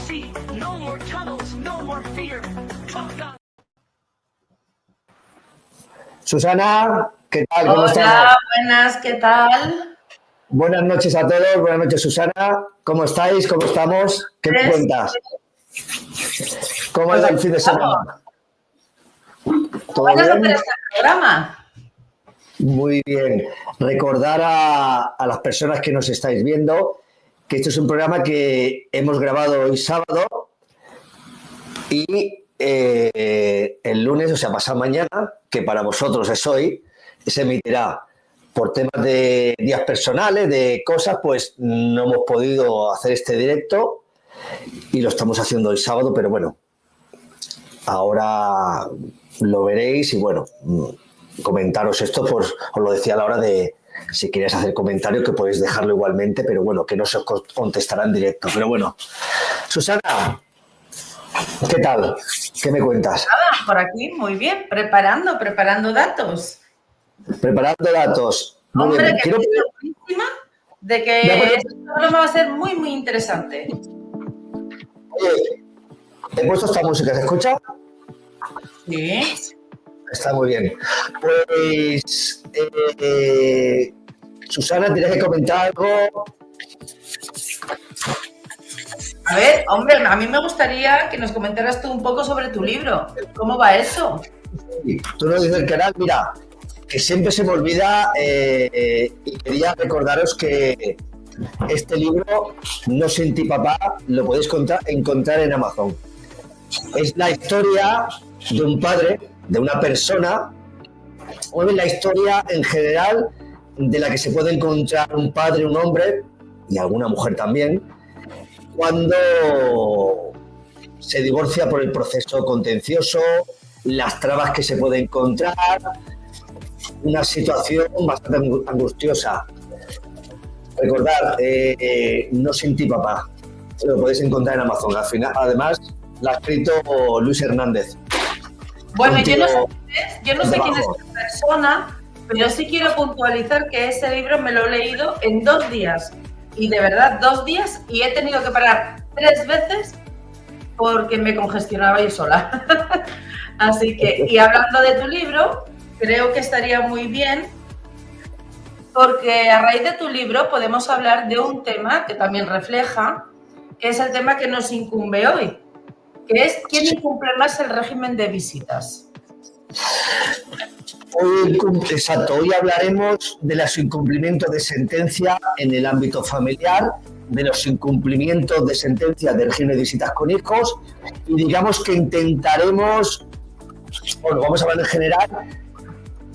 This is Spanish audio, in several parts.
sea, no more tunnels, no more fear. Susana, ¿qué tal? ¿Cómo estamos? Hola, buenas, ¿qué tal? Buenas noches a todos, buenas noches Susana, ¿cómo estáis? ¿Cómo estamos? ¿Qué me cuentas? ¿Cómo ha ido el fin de semana? ¿Todo Buenas bien? noches al programa. Muy bien. Recordar a las personas que nos estáis viendo que esto es un programa que hemos grabado hoy sábado y el lunes, o sea, pasado mañana, que para vosotros es hoy, se emitirá. Por temas de días personales, de cosas, pues no hemos podido hacer este directo y lo estamos haciendo hoy sábado, pero bueno, ahora lo veréis y bueno, comentaros esto, pues os lo decía a la hora de si queréis hacer comentarios que podéis dejarlo igualmente, pero bueno, que no se os contestará en directo. Pero bueno, Susana, ¿qué tal? ¿Qué me cuentas? Nada, por aquí, muy bien, preparando datos. Preparando datos. Muy Hombre, bien. que estoy segurísima de que este programa va a ser muy, muy interesante. Oye, he puesto esta música, ¿se escucha? Sí. Está muy bien. Pues, Susana, tienes que comentar algo. A ver, hombre, a mí me gustaría que nos comentaras tú un poco sobre tu libro. ¿Cómo va eso? Tú nos dices el canal, mira, que siempre se me olvida y quería recordaros que este libro, No sentí papá, lo podéis encontrar en Amazon. Es la historia de un padre, de una persona, o es la historia en general de la que se puede encontrar un padre, un hombre, y alguna mujer también, cuando se divorcia por el proceso contencioso, las trabas que se puede encontrar, una situación bastante angustiosa. Recordad, No sentí papá, lo podéis encontrar en Amazon. Al final, además, la ha escrito Luis Hernández. Bueno, yo no sé quién es esta persona, pero sí quiero puntualizar que ese libro me lo he leído en 2 días. Y de verdad, 2 días, y he tenido que parar 3 veces porque me congestionaba yo sola. Así que, y hablando de tu libro, creo que estaría muy bien, porque a raíz de tu libro podemos hablar de un tema que también refleja, que es el tema que nos incumbe hoy, que es ¿quién incumple más el régimen de visitas? Exacto, hoy hablaremos de los incumplimientos de sentencia en el ámbito familiar, de los incumplimientos de sentencia del régimen de visitas con hijos y digamos que intentaremos, bueno, vamos a hablar en general,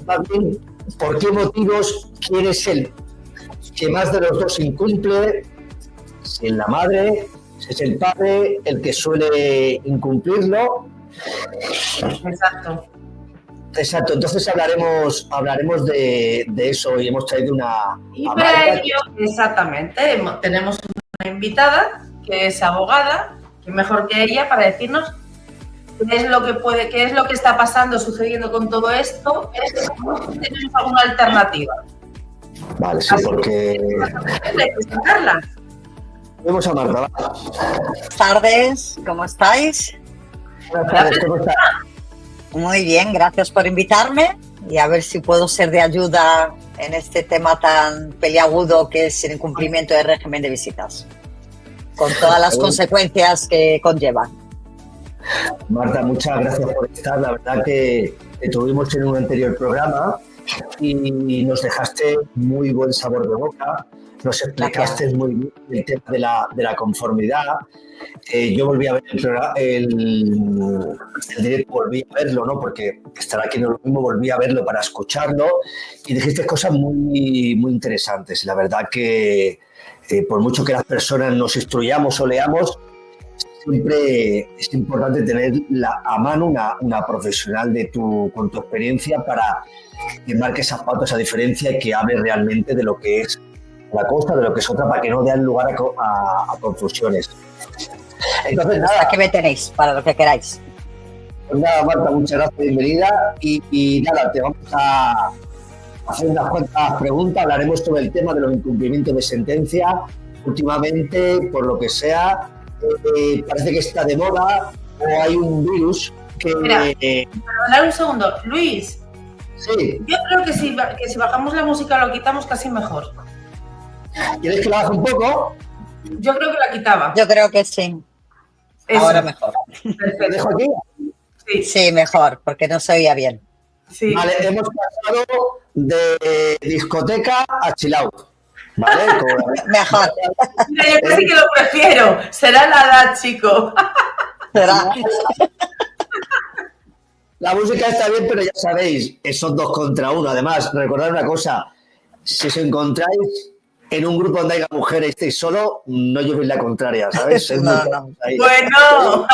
más bien por qué motivos, quién es el que más de los dos incumple, si es la madre, si es el padre, el que suele incumplirlo. Exacto. Exacto, entonces hablaremos de eso y hemos traído una... Y para ello, exactamente, tenemos una invitada que es abogada, que mejor que ella para decirnos qué es lo que está pasando, sucediendo con todo esto, tenemos alguna alternativa. Vale, sí, porque... presentarla. Vemos a Marta. Buenas tardes, ¿cómo estáis? Buenas tardes, ¿cómo estás? Muy bien, gracias por invitarme y a ver si puedo ser de ayuda en este tema tan peliagudo que es el incumplimiento del régimen de visitas, con todas las consecuencias que conlleva. Marta, muchas gracias por estar. La verdad que te tuvimos en un anterior programa y nos dejaste muy buen sabor de boca. Nos explicaste muy bien el tema de la conformidad. Yo volví a ver el directo, volví a verlo, ¿no? Porque estar aquí no es lo mismo, volví a verlo para escucharlo y dijiste cosas muy, muy interesantes. La verdad que por mucho que las personas nos instruyamos o leamos, siempre es importante tener a mano una profesional con tu experiencia para que marque esas pautas, esa diferencia y que hable realmente de lo que es una cosa, de lo que es otra, para que no den lugar a confusiones. Entonces, nada, ¿Qué me tenéis para lo que queráis? Pues nada, Marta, muchas gracias, bienvenida. Y nada, te vamos a hacer unas cuantas preguntas. Hablaremos sobre el tema de los incumplimientos de sentencia. Últimamente, por lo que sea, parece que está de moda o hay un virus que... Mira, perdonad un segundo. Luis, sí, yo creo que si bajamos la música lo quitamos casi mejor. ¿quieres que la baje un poco? Yo creo que la quitaba. Yo creo que sí. Eso. Ahora mejor. ¿Lo Perfecto. dejo aquí? Sí, Sí, mejor, porque no se oía bien. sí. Vale, hemos pasado de discoteca a chill out. ¿Vale? Mejor. Mira, yo casi que lo prefiero. Será la edad, chico. ¿Será? La música está bien, pero ya sabéis, son 2 contra 1. Además, recordad una cosa, si os encontráis en un grupo donde haya mujeres y estéis solo, no llevéis la contraria, ¿sabes? Es No, muy no. ahí. Bueno.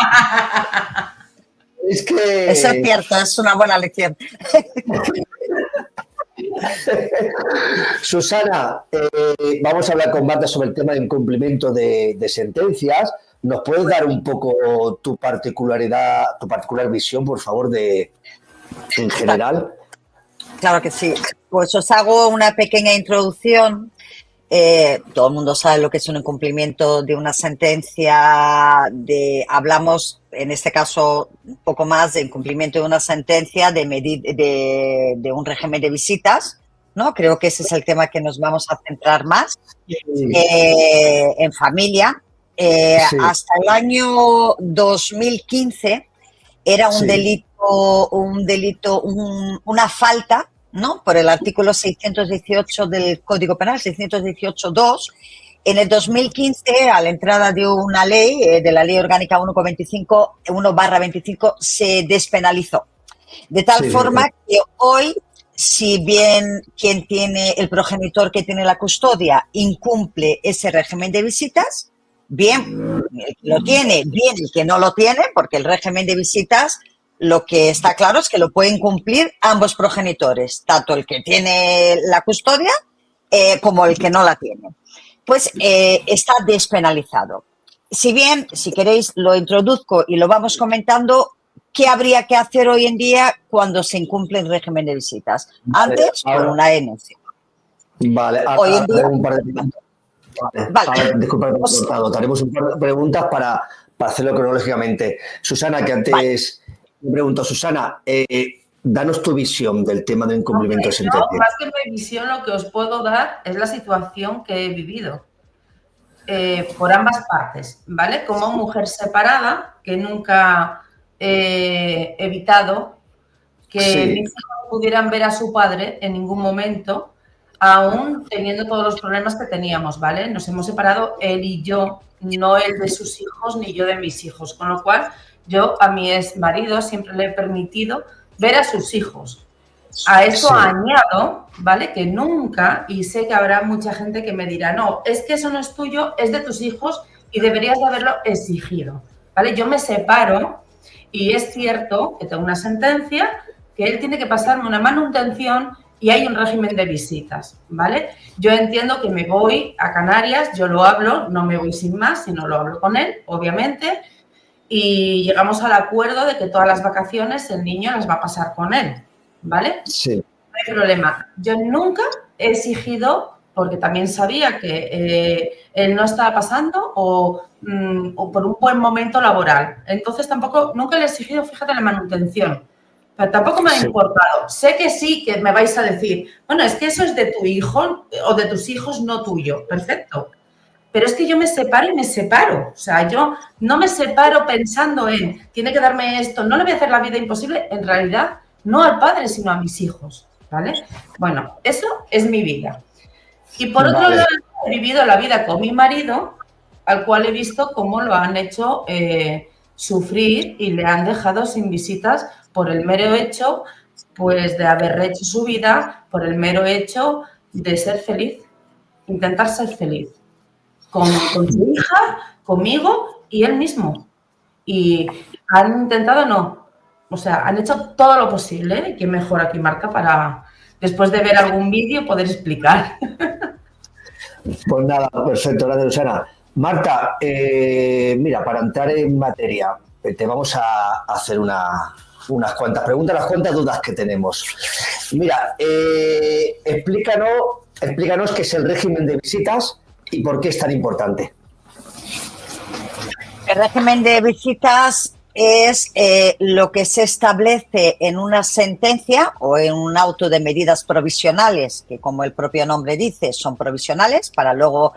Es que... Eso es cierto, es una buena lección. Susana, vamos a hablar con Marta sobre el tema de incumplimiento de sentencias. ¿Nos puedes dar un poco tu particular visión, por favor, en general? Claro que sí. Pues os hago una pequeña introducción. Todo el mundo sabe lo que es un incumplimiento de una sentencia. Hablamos, en este caso, un poco más de incumplimiento de una sentencia de un régimen de visitas, ¿no? Creo que ese es el tema que nos vamos a centrar más. En familia. Sí. Hasta el año 2015 era un Sí. delito, una falta, ¿no? Por el artículo 618 del Código Penal, 618.2. En el 2015, a la entrada de una ley, de la Ley Orgánica 1/25, se despenalizó. De tal Sí, forma sí. que hoy, si bien quien tiene, el progenitor que tiene la custodia, incumple ese régimen de visitas, bien el que lo tiene, bien el que no lo tiene, porque el régimen de visitas, lo que está claro es que lo pueden cumplir ambos progenitores, tanto el que tiene la custodia como el que no la tiene. Pues está despenalizado. Si bien, si queréis, lo introduzco y lo vamos comentando, ¿qué habría que hacer hoy en día cuando se incumple el régimen de visitas? Vale, Antes, ahora- con una denuncia. Vale, Hoy en día- haré un par de preguntas. Vale. A ver, disculpa, me he Pues- cortado. Haremos un par de preguntas para hacerlo cronológicamente. Susana, que antes me pregunto, Susana, danos tu visión del tema del incumplimiento de Yo, sentencia. más que mi visión, lo que os puedo dar es la situación que he vivido por ambas partes, ¿vale? Como mujer separada, que nunca he evitado que Sí. mis hijos pudieran ver a su padre en ningún momento, aún teniendo todos los problemas que teníamos, ¿vale? Nos hemos separado él y yo, no él de sus hijos ni yo de mis hijos, con lo cual yo a mi ex marido siempre le he permitido ver a sus hijos. A eso Sí. añado, ¿vale? Que nunca, y sé que habrá mucha gente que me dirá, no, es que eso no es tuyo, es de tus hijos y deberías de haberlo exigido, ¿vale? Yo me separo y es cierto que tengo una sentencia que él tiene que pasarme una manutención y hay un régimen de visitas, ¿vale? Yo entiendo que me voy a Canarias, yo lo hablo, no me voy sin más, sino lo hablo con él, obviamente, y llegamos al acuerdo de que todas las vacaciones el niño las va a pasar con él, ¿vale? Sí. No hay problema. Yo nunca he exigido, porque también sabía que él no estaba pasando o por un buen momento laboral. Entonces tampoco, nunca le he exigido, fíjate, la manutención. Pero tampoco me ha Sí. importado. Sé que sí, que me vais a decir, bueno, es que eso es de tu hijo o de tus hijos, no tuyo. Perfecto. Pero es que yo me separo y me separo. O sea, yo no me separo pensando en, tiene que darme esto, no le voy a hacer la vida imposible. En realidad, no al padre, sino a mis hijos, ¿vale? Bueno, eso es mi vida. Y por otro Vale. lado, he vivido la vida con mi marido, al cual he visto cómo lo han hecho sufrir y le han dejado sin visitas por el mero hecho, pues, de haber rehecho su vida, por el mero hecho de ser feliz, intentar ser feliz. Con su hija, conmigo y él mismo. Y han intentado, no. O sea, han hecho todo lo posible. ¿Eh? ¿Quién mejor aquí, Marta, para, después de ver algún vídeo, poder explicar? Pues nada, perfecto, gracias, Susana. Marta, mira, para entrar en materia, te vamos a hacer unas cuantas preguntas, las cuantas dudas que tenemos. Mira, explícanos qué es el régimen de visitas y por qué es tan importante. El régimen de visitas es lo que se establece en una sentencia o en un auto de medidas provisionales, que como el propio nombre dice, son provisionales, para luego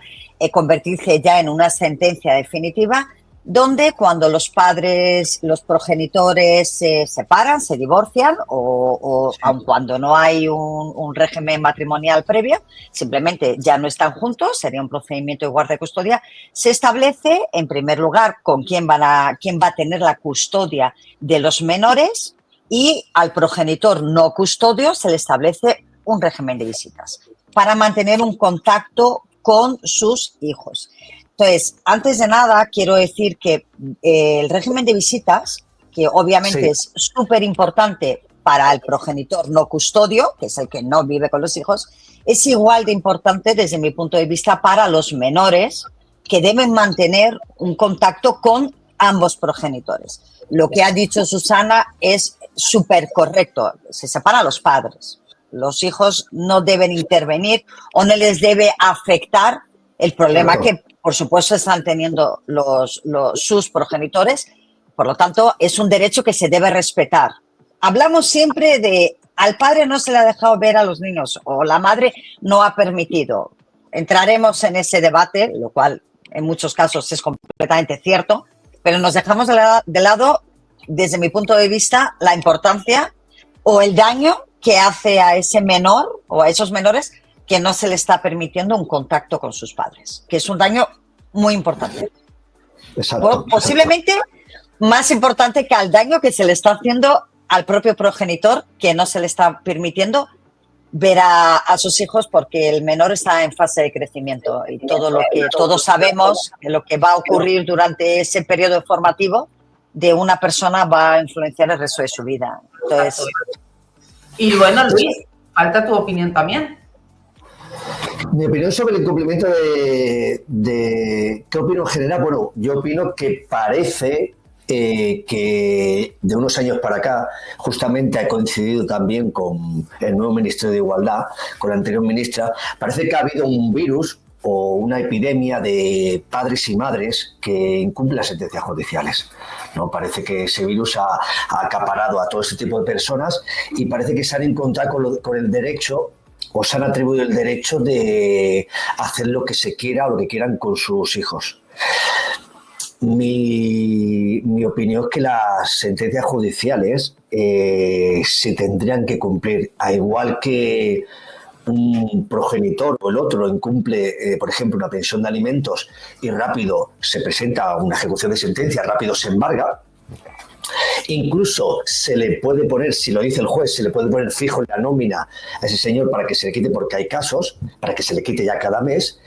convertirse ya en una sentencia definitiva, donde cuando los padres, los progenitores se separan, se divorcian o aun cuando no hay un régimen matrimonial previo, simplemente ya no están juntos, sería un procedimiento de guarda y custodia, se establece en primer lugar con quién va a tener la custodia de los menores y al progenitor no custodio se le establece un régimen de visitas para mantener un contacto con sus hijos. Entonces, antes de nada, quiero decir que el régimen de visitas, que obviamente es súper importante para el progenitor no custodio, que es el que no vive con los hijos, es igual de importante desde mi punto de vista para los menores que deben mantener un contacto con ambos progenitores. Lo que ha dicho Susana es súper correcto, se separan los padres. Los hijos no deben intervenir o no les debe afectar el problema que, por supuesto, están teniendo sus progenitores. Por lo tanto, es un derecho que se debe respetar. Hablamos siempre de al padre no se le ha dejado ver a los niños o la madre no ha permitido. Entraremos en ese debate, lo cual en muchos casos es completamente cierto, pero nos dejamos de lado, desde mi punto de vista, la importancia o el daño que hace a ese menor o a esos menores que no se le está permitiendo un contacto con sus padres, que es un daño muy importante. Exacto. Posiblemente más importante que al daño que se le está haciendo al propio progenitor, que no se le está permitiendo ver a sus hijos porque el menor está en fase de crecimiento y todo lo que todos sabemos, lo que va a ocurrir durante ese periodo formativo de una persona va a influenciar el resto de su vida. Entonces, y bueno, Luis, falta tu opinión también. Mi opinión sobre el incumplimiento de ¿qué opino en general? Bueno, yo opino que parece que de unos años para acá justamente ha coincidido también con el nuevo Ministerio de Igualdad, con la anterior ministra, parece que ha habido un virus o una epidemia de padres y madres que incumplen las sentencias judiciales, ¿no? Parece que ese virus ha acaparado a todo ese tipo de personas y parece que se han encontrado con el derecho o se han atribuido el derecho de hacer lo que se quiera o lo que quieran con sus hijos. Mi opinión es que las sentencias judiciales se tendrían que cumplir, a igual que un progenitor o el otro incumple, por ejemplo, una pensión de alimentos y rápido se presenta una ejecución de sentencia, rápido se embarga. Incluso se le puede poner, si lo dice el juez, se le puede poner fijo en la nómina a ese señor para que se le quite, porque hay casos, para que se le quite ya cada mes.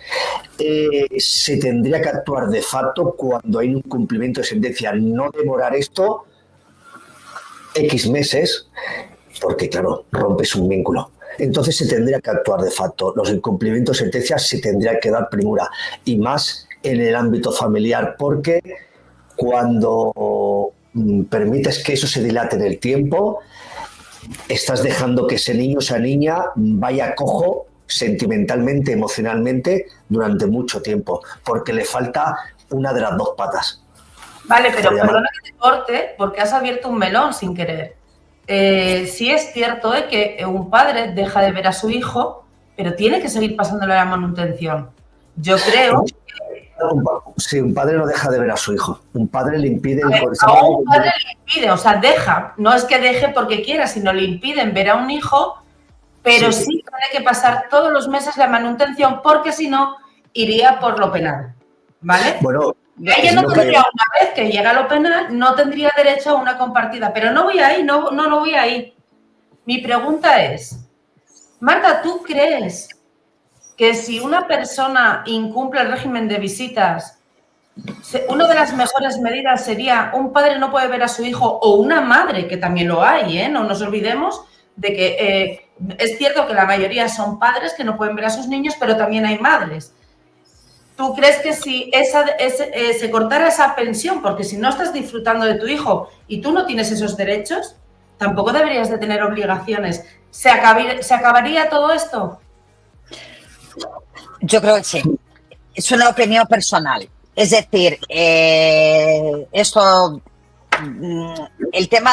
Se tendría que actuar de facto cuando hay un cumplimiento de sentencia, no demorar esto X meses, porque claro, rompes un vínculo. Entonces se tendría que actuar de facto. Los incumplimientos de sentencias se tendría que dar primura, y más en el ámbito familiar, porque cuando permites que eso se dilate en el tiempo, estás dejando que ese niño o esa niña vaya cojo sentimentalmente, emocionalmente, durante mucho tiempo, porque le falta una de las dos patas. Vale, pero perdona que te corte, porque has abierto un melón sin querer. Sí es cierto que un padre deja de ver a su hijo, pero tiene que seguir pasándole la manutención. Yo creo... Sí, un padre no deja de ver a su hijo. Un padre le impide... A un padre le impide, o sea, deja. No es que deje porque quiera, sino le impiden ver a un hijo, pero sí tiene que pasar todos los meses la manutención, porque si no, iría por lo penal. ¿Vale? Bueno... Ella no tendría, una vez que llega a lo penal, no tendría derecho a una compartida. Pero no voy ahí, no lo voy ahí. Mi pregunta es, Marta, ¿tú crees que si una persona incumple el régimen de visitas, una de las mejores medidas sería un padre no puede ver a su hijo, o una madre, que también lo hay, no nos olvidemos de que es cierto que la mayoría son padres que no pueden ver a sus niños, pero también hay madres? ¿Tú crees que si se cortara esa pensión, porque si no estás disfrutando de tu hijo y tú no tienes esos derechos, tampoco deberías de tener obligaciones, ¿se acabaría todo esto? Yo creo que sí. Es una opinión personal. Es decir, esto, el tema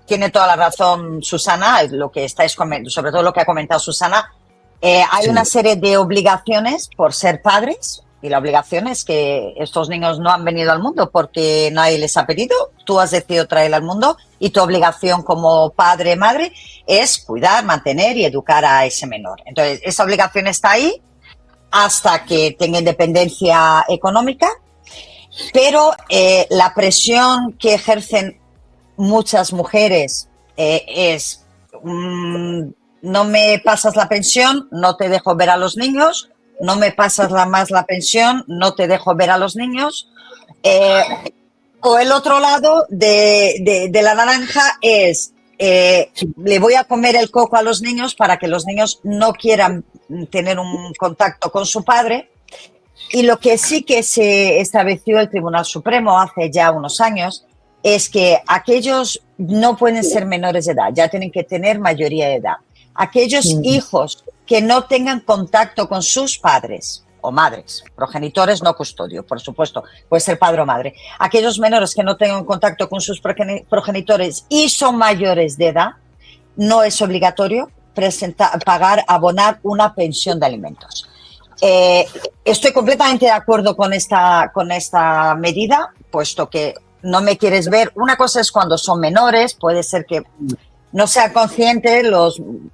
tiene toda la razón Susana, lo que estáis comentando, sobre todo lo que ha comentado Susana. Hay Sí. una serie de obligaciones por ser padres, y la obligación es que estos niños no han venido al mundo porque nadie les ha pedido, tú has decidido traer al mundo, y tu obligación como padre, madre, es cuidar, mantener y educar a ese menor. Entonces, esa obligación está ahí hasta que tenga independencia económica, pero la presión que ejercen muchas mujeres es no me pasas la pensión, no te dejo ver a los niños, no me pasas más la pensión, no te dejo ver a los niños. O el otro lado de la naranja es le voy a comer el coco a los niños para que los niños no quieran tener un contacto con su padre. Y lo que sí que se estableció el Tribunal Supremo hace ya unos años es que aquellos no pueden ser menores de edad, ya tienen que tener mayoría de edad. Aquellos hijos que no tengan contacto con sus padres o madres, progenitores no custodio, por supuesto, puede ser padre o madre. Aquellos menores que no tengan contacto con sus progenitores y son mayores de edad, no es obligatorio abonar una pensión de alimentos. Estoy completamente de acuerdo con esta medida, puesto que no me quieres ver. Una cosa es cuando son menores, puede ser que no sean conscientes,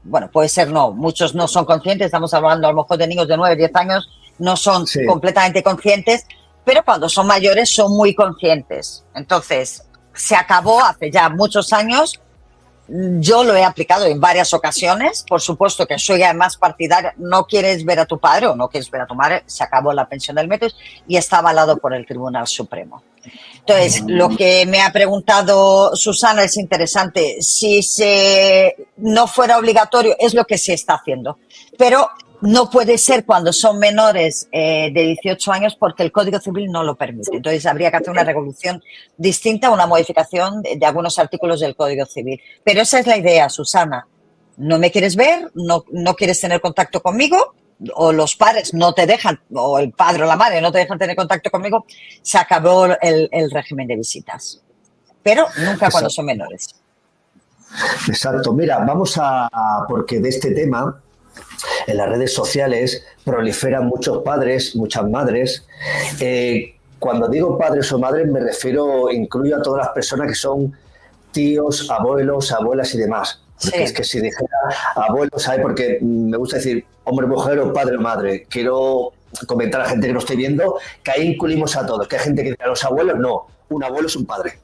bueno, puede ser no, muchos no son conscientes, estamos hablando a lo mejor de niños de 9, 10 años, no son completamente conscientes, pero cuando son mayores son muy conscientes. Entonces, se acabó hace ya muchos años. Yo lo he aplicado en varias ocasiones, por supuesto que soy además partidaria, no quieres ver a tu padre o no quieres ver a tu madre, se acabó la pensión de alimentos y está avalado por el Tribunal Supremo. Entonces, lo que me ha preguntado Susana es interesante. Si no fuera obligatorio, es lo que se está haciendo, pero no puede ser cuando son menores de 18 años porque el Código Civil no lo permite. Entonces, habría que hacer una regulación distinta, una modificación de algunos artículos del Código Civil. Pero esa es la idea, Susana. No me quieres ver, no quieres tener contacto conmigo, o los padres no te dejan, o el padre o la madre no te dejan tener contacto conmigo, se acabó el régimen de visitas. Pero nunca cuando son menores. Exacto. Mira, porque de este tema en las redes sociales proliferan muchos padres, muchas madres. Cuando digo padres o madres me refiero, incluyo a todas las personas que son tíos, abuelos, abuelas y demás. Porque es que si dijera abuelo, ¿sabes? Porque me gusta decir hombre, mujer o padre o madre. Quiero comentar a la gente que nos esté viendo que ahí incluimos a todos. Que hay gente que dice a los abuelos, no. Un abuelo es un padre.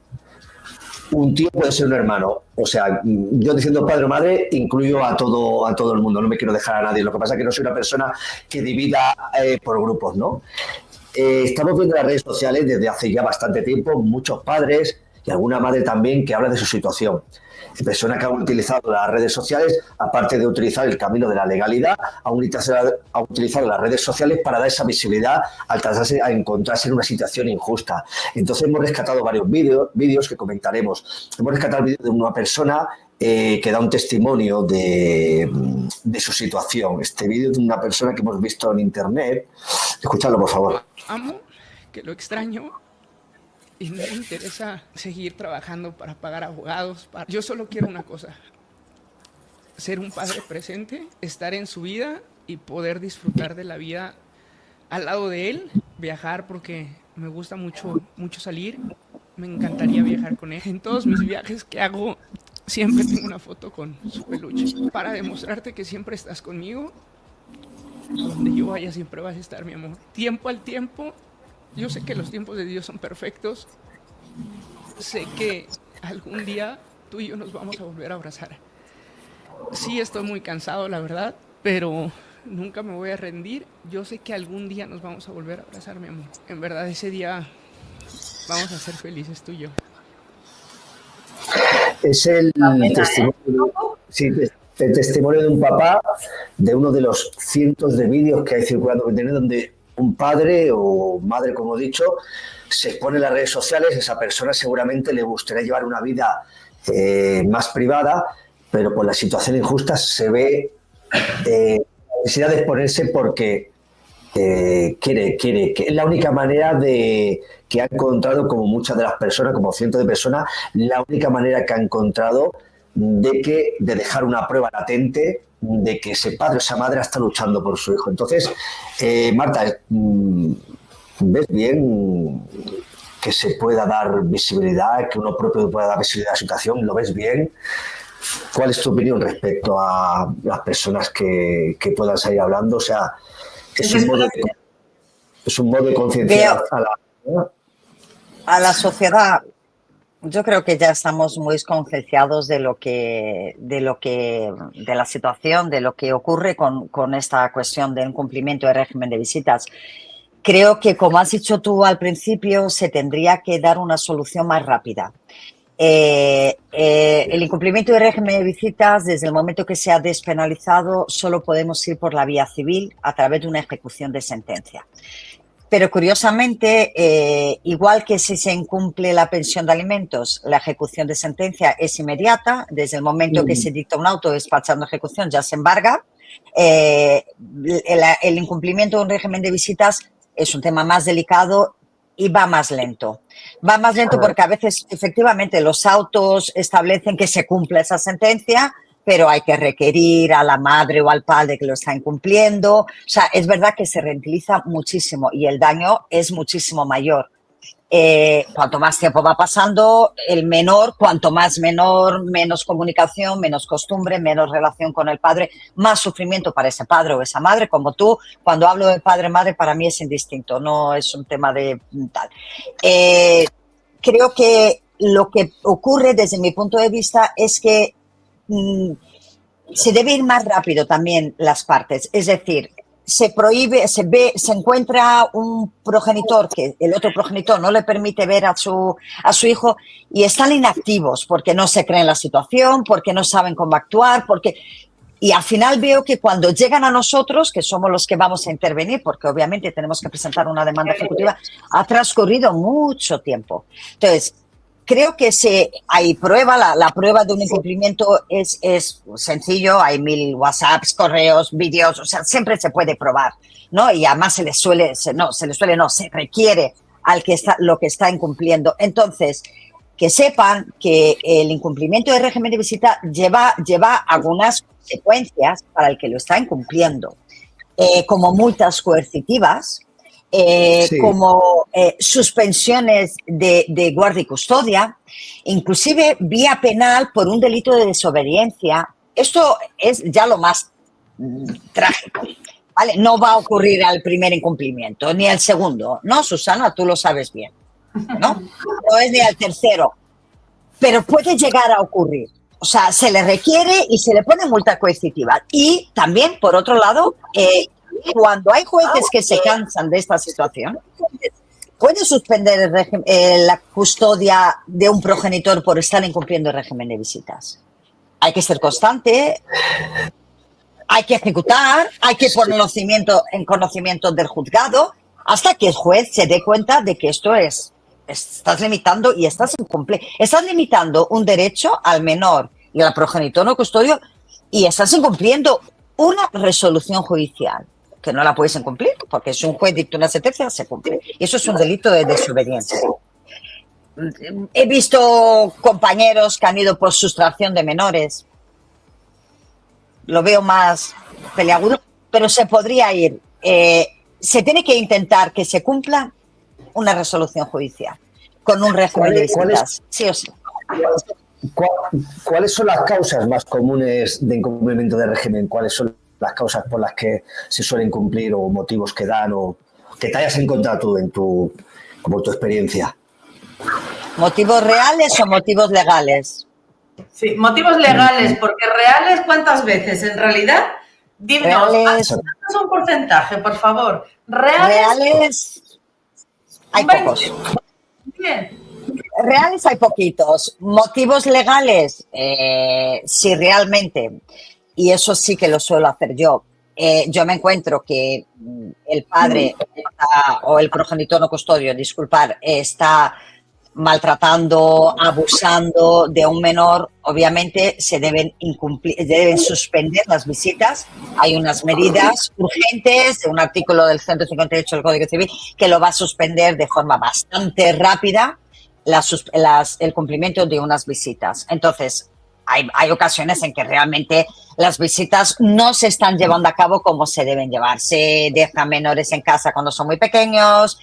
Un tío puede ser un hermano. O sea, yo diciendo padre o madre incluyo a todo el mundo. No me quiero dejar a nadie. Lo que pasa es que no soy una persona que divida por grupos, ¿no? Estamos viendo en las redes sociales desde hace ya bastante tiempo muchos padres y alguna madre también que habla de su situación. Personas que han utilizado las redes sociales, aparte de utilizar el camino de la legalidad, han utilizado las redes sociales para dar esa visibilidad a encontrarse en una situación injusta. Entonces hemos rescatado varios vídeos que comentaremos. Hemos rescatado el vídeo de una persona que da un testimonio de su situación. Este vídeo de una persona que hemos visto en internet. Escuchadlo, por favor. Amo, que lo extraño. Y no me interesa seguir trabajando para pagar abogados. Yo solo quiero una cosa. Ser un padre presente, estar en su vida y poder disfrutar de la vida al lado de él. Viajar porque me gusta mucho salir. Me encantaría viajar con él. En todos mis viajes que hago, siempre tengo una foto con su peluche. Para demostrarte que siempre estás conmigo. Donde yo vaya siempre vas a estar, mi amor. Tiempo al tiempo. Yo sé que los tiempos de Dios son perfectos. Sé que algún día tú y yo nos vamos a volver a abrazar. Sí, estoy muy cansado, la verdad, pero nunca me voy a rendir. Yo sé que algún día nos vamos a volver a abrazar, mi amor. En verdad, ese día vamos a ser felices tú y yo. Es el testimonio de un papá de uno de los cientos de vídeos que hay circulando en internet donde un padre o madre, como he dicho, se expone en las redes sociales. Esa persona seguramente le gustaría llevar una vida más privada, pero por la situación injusta se ve la necesidad de exponerse porque que es la única manera que ha encontrado, como muchas de las personas, como cientos de personas, la única manera que ha encontrado de dejar una prueba latente de que ese padre o esa madre está luchando por su hijo. Entonces, Marta, ¿ves bien que se pueda dar visibilidad, que uno propio pueda dar visibilidad a la situación? ¿Lo ves bien? ¿Cuál es tu opinión respecto a las personas que puedan salir hablando? O sea, es un modo de concienciar a la sociedad. Yo creo que ya estamos muy concienciados de la situación, de lo que ocurre con esta cuestión del incumplimiento del régimen de visitas. Creo que, como has dicho tú al principio, se tendría que dar una solución más rápida. El incumplimiento del régimen de visitas, desde el momento que se ha despenalizado, solo podemos ir por la vía civil a través de una ejecución de sentencia. Pero curiosamente, igual que si se incumple la pensión de alimentos, la ejecución de sentencia es inmediata. Desde el momento que se dicta un auto despachando ejecución ya se embarga. El incumplimiento de un régimen de visitas es un tema más delicado y va más lento. Va más lento porque a veces efectivamente los autos establecen que se cumpla esa sentencia, pero hay que requerir a la madre o al padre que lo está incumpliendo. O sea, es verdad que se rentiliza muchísimo y el daño es muchísimo mayor. Cuanto más tiempo va pasando, el menor, cuanto más menor, menos comunicación, menos costumbre, menos relación con el padre, más sufrimiento para ese padre o esa madre. Como tú, cuando hablo de padre-madre, para mí es indistinto, no es un tema de tal. Creo que lo que ocurre desde mi punto de vista es que se debe ir más rápido también las partes, es decir, se prohíbe, se encuentra un progenitor que el otro progenitor no le permite ver a su hijo y están inactivos porque no se creen la situación, porque no saben cómo actuar, y al final veo que cuando llegan a nosotros, que somos los que vamos a intervenir, porque obviamente tenemos que presentar una demanda ejecutiva, ha transcurrido mucho tiempo. Entonces, creo que hay prueba, la prueba de un incumplimiento es sencillo, hay 1000 WhatsApps, correos, vídeos, o sea, siempre se puede probar, ¿no? Y además se requiere al que lo que está incumpliendo. Entonces, que sepan que el incumplimiento del régimen de visita lleva algunas consecuencias para el que lo está incumpliendo, como multas coercitivas, como suspensiones de guardia y custodia, inclusive vía penal por un delito de desobediencia. Esto es ya lo más trágico, ¿vale? No va a ocurrir al primer incumplimiento, ni al segundo, ¿no, Susana? Tú lo sabes bien, ¿no? No es ni al tercero, pero puede llegar a ocurrir. O sea, se le requiere y se le pone multa coercitiva. Y también, por otro lado, cuando hay jueces que se cansan de esta situación, pueden suspender la custodia de un progenitor por estar incumpliendo el régimen de visitas. Hay que ser constante, hay que ejecutar, hay que poner en conocimiento del juzgado hasta que el juez se dé cuenta de que esto estás limitando y estás limitando un derecho al menor y al progenitor no custodio y estás incumpliendo una resolución judicial, que no la puedes incumplir, porque si un juez dicta una sentencia, se cumple. Y eso es un delito de desobediencia. He visto compañeros que han ido por sustracción de menores. Lo veo más peliagudo, pero se podría ir. Se tiene que intentar que se cumpla una resolución judicial con un régimen de visitas, sí o sí. ¿Cuáles son las causas más comunes de incumplimiento de régimen? ¿Cuáles son las causas por las que se suelen cumplir o motivos que dan o que te hayas encontrado tú por tu experiencia? ¿Motivos reales o motivos legales? Sí, motivos legales, porque reales, ¿cuántas veces? En realidad, dinos, ¿cuánto es un porcentaje, por favor? Reales hay pocos. Bien. Reales hay poquitos. Motivos legales, si realmente, y eso sí que lo suelo hacer yo me encuentro que el padre o el progenitor no custodio, está maltratando, abusando de un menor, obviamente se deben suspender las visitas. Hay unas medidas urgentes de un artículo del 158 del Código Civil que lo va a suspender de forma bastante rápida el cumplimiento de unas visitas. Entonces, hay ocasiones en que realmente las visitas no se están llevando a cabo como se deben llevar. Se dejan menores en casa cuando son muy pequeños,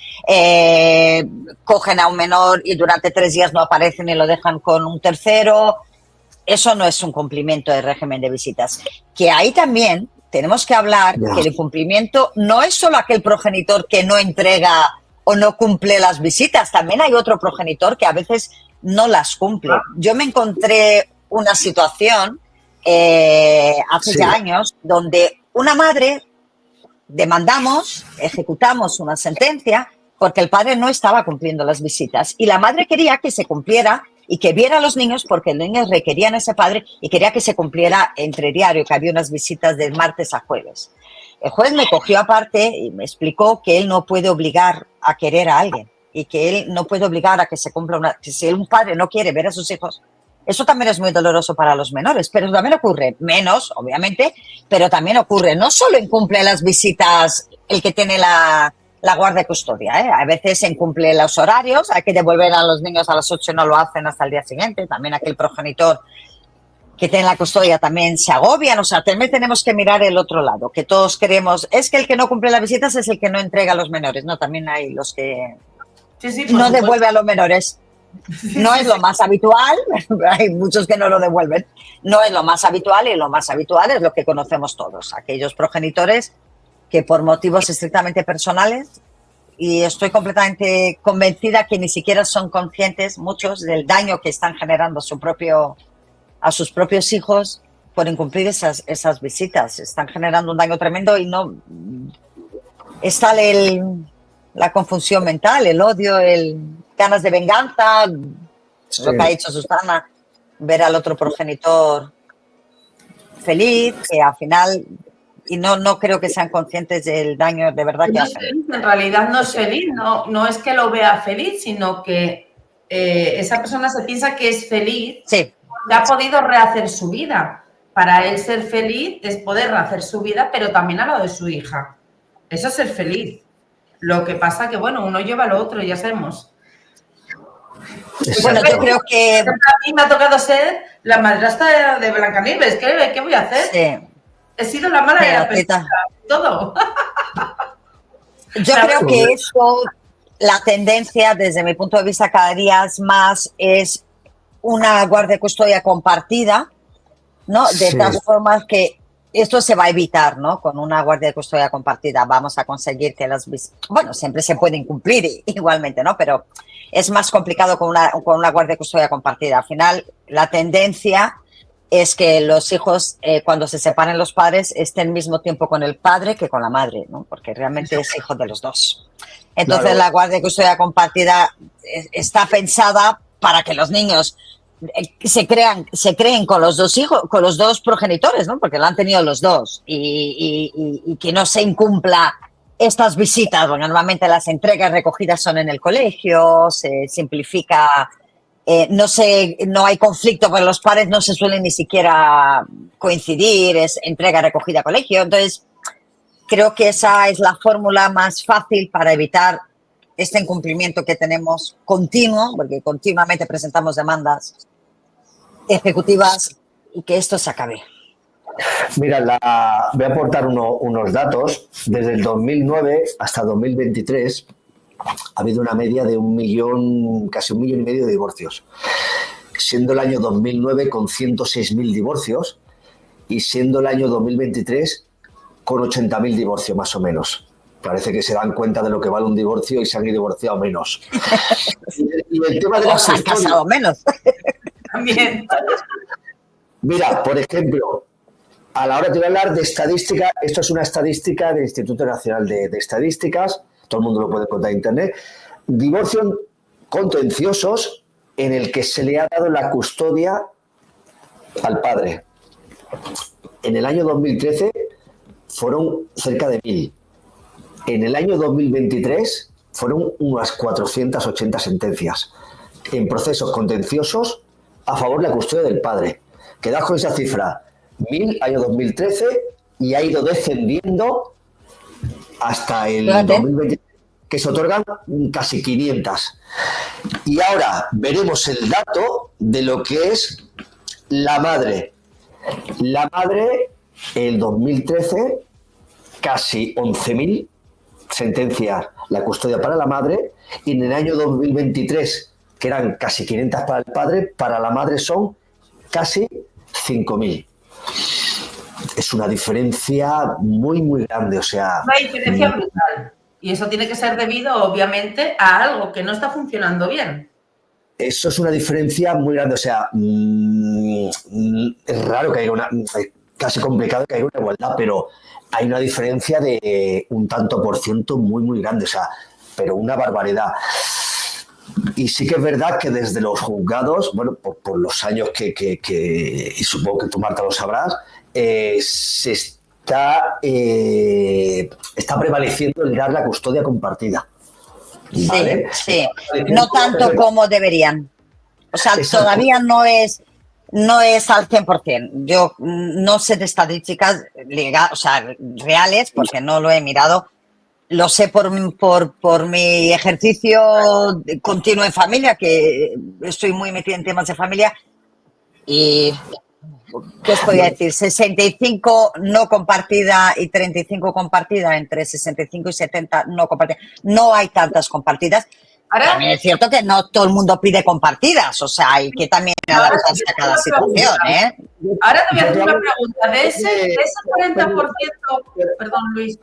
cogen a un menor y durante 3 días no aparecen y lo dejan con un tercero. Eso no es un cumplimiento del régimen de visitas. Que ahí también tenemos que hablar que el incumplimiento no es solo aquel progenitor que no entrega o no cumple las visitas. También hay otro progenitor que a veces no las cumple. Yo me encontré una situación hace ya años donde una madre ejecutamos una sentencia porque el padre no estaba cumpliendo las visitas y la madre quería que se cumpliera y que viera a los niños porque los niños requerían a ese padre y quería que se cumpliera entre diario, que había unas visitas de martes a jueves. El juez me cogió aparte y me explicó que él no puede obligar a querer a alguien y que él no puede obligar a que se cumpla que si un padre no quiere ver a sus hijos. Eso también es muy doloroso para los menores, pero también ocurre, menos, obviamente, pero también ocurre, no solo incumple las visitas el que tiene la guardia de custodia, a veces incumple los horarios, hay que devolver a los niños a las 8 y no lo hacen hasta el día siguiente, también aquel progenitor que tiene la custodia también se agobian, o sea, también tenemos que mirar el otro lado, que todos queremos, es que el que no cumple las visitas es el que no entrega a los menores, no, también hay los que no devuelve a los menores. No es lo más habitual, hay muchos que no lo devuelven, no es lo más habitual y lo más habitual es lo que conocemos todos, aquellos progenitores que por motivos estrictamente personales, y estoy completamente convencida que ni siquiera son conscientes muchos del daño que están generando a sus propios hijos por incumplir esas visitas, están generando un daño tremendo y no está la confusión mental, el odio, ganas de venganza, lo que ha dicho Susana, ver al otro progenitor feliz, que al final, y no creo que sean conscientes del daño de verdad que hacen. En realidad no es feliz, no es que lo vea feliz, sino que esa persona se piensa que es feliz, que ha podido rehacer su vida. Para él ser feliz es poder rehacer su vida, pero también a lo de su hija. Eso es ser feliz. Lo que pasa que, bueno, uno lleva lo otro, ya sabemos. Bueno, yo creo que... A mí me ha tocado ser la madrastra de Blancanieves. ¿Qué voy a hacer? Sí. He sido la mala de la pesada, todo. Yo creo que eso, la tendencia, desde mi punto de vista, cada día más es una guardia de custodia compartida, ¿no? De tal forma que esto se va a evitar, ¿no? Con una guardia de custodia compartida vamos a conseguir que bueno, siempre se pueden cumplir igualmente, ¿no? Pero es más complicado con una guardia de custodia compartida. Al final, la tendencia es que los hijos, cuando se separen los padres, estén al mismo tiempo con el padre que con la madre, ¿no? Porque realmente es hijo de los dos. Entonces, la guardia de custodia compartida está pensada para que los niños se creen con los dos hijos, con los dos progenitores, ¿no? Porque lo han tenido los dos y que no se incumpla estas visitas, porque normalmente las entregas recogidas son en el colegio, se simplifica, no hay conflicto, porque los padres no se suelen ni siquiera coincidir, es entrega recogida colegio. Entonces, creo que esa es la fórmula más fácil para evitar este incumplimiento que tenemos continuo, porque continuamente presentamos demandas ejecutivas y que esto se acabe. Mira, voy a aportar unos datos. Desde el 2009 hasta 2023 ha habido una media de casi 1,5 millones de divorcios, siendo el año 2009 con 106.000 divorcios y siendo el año 2023 con 80.000 divorcios más o menos. Parece que se dan cuenta de lo que vale un divorcio y se han divorciado menos. Y el tema de se han casado menos. También. Mira, por ejemplo, a la hora te voy a hablar de estadística. Esto es una estadística del Instituto Nacional de Estadísticas. Todo el mundo lo puede encontrar en internet. Divorcios contenciosos en el que se le ha dado la custodia al padre. En el año 2013 fueron cerca de 1.000. En el año 2023 fueron unas 480 sentencias. en procesos contenciosos a favor de la custodia del padre. Quedad con esa cifra, 1.000, año 2013, y ha ido descendiendo hasta el 2020, que se otorgan casi 500. Y ahora veremos el dato de lo que es la madre. La madre, el 2013, casi 11.000 sentencias la custodia para la madre, y en el año 2023, que eran casi 500 para el padre, para la madre son casi 5.000. Es una diferencia muy, muy grande. O sea, una diferencia brutal. Y eso tiene que ser debido, obviamente, a algo que no está funcionando bien. Eso es una diferencia muy grande. O sea, es raro que haya es casi complicado que haya una igualdad, pero hay una diferencia de un tanto por ciento muy, muy grande. O sea, pero una barbaridad. Y sí que es verdad que desde los juzgados, bueno, por los años y supongo que tú, Marta, lo sabrás, se está prevaleciendo el dar la custodia compartida. ¿Vale? Sí, sí. No tanto como deberían. O sea, Exacto. todavía no es al 100%. Yo no sé de estadísticas reales, porque no lo he mirado. Lo sé por mi ejercicio continuo en familia, que estoy muy metida en temas de familia. Y, ¿qué os podría decir? 65 no compartida y 35 compartida, entre 65 y 70 no compartidas. No hay tantas compartidas. Ahora, También es cierto que no todo el mundo pide compartidas, o sea, hay que también adaptarse a cada situación, ¿eh? ahora te voy a hacer una pregunta. De ese 40%, perdón, Luis,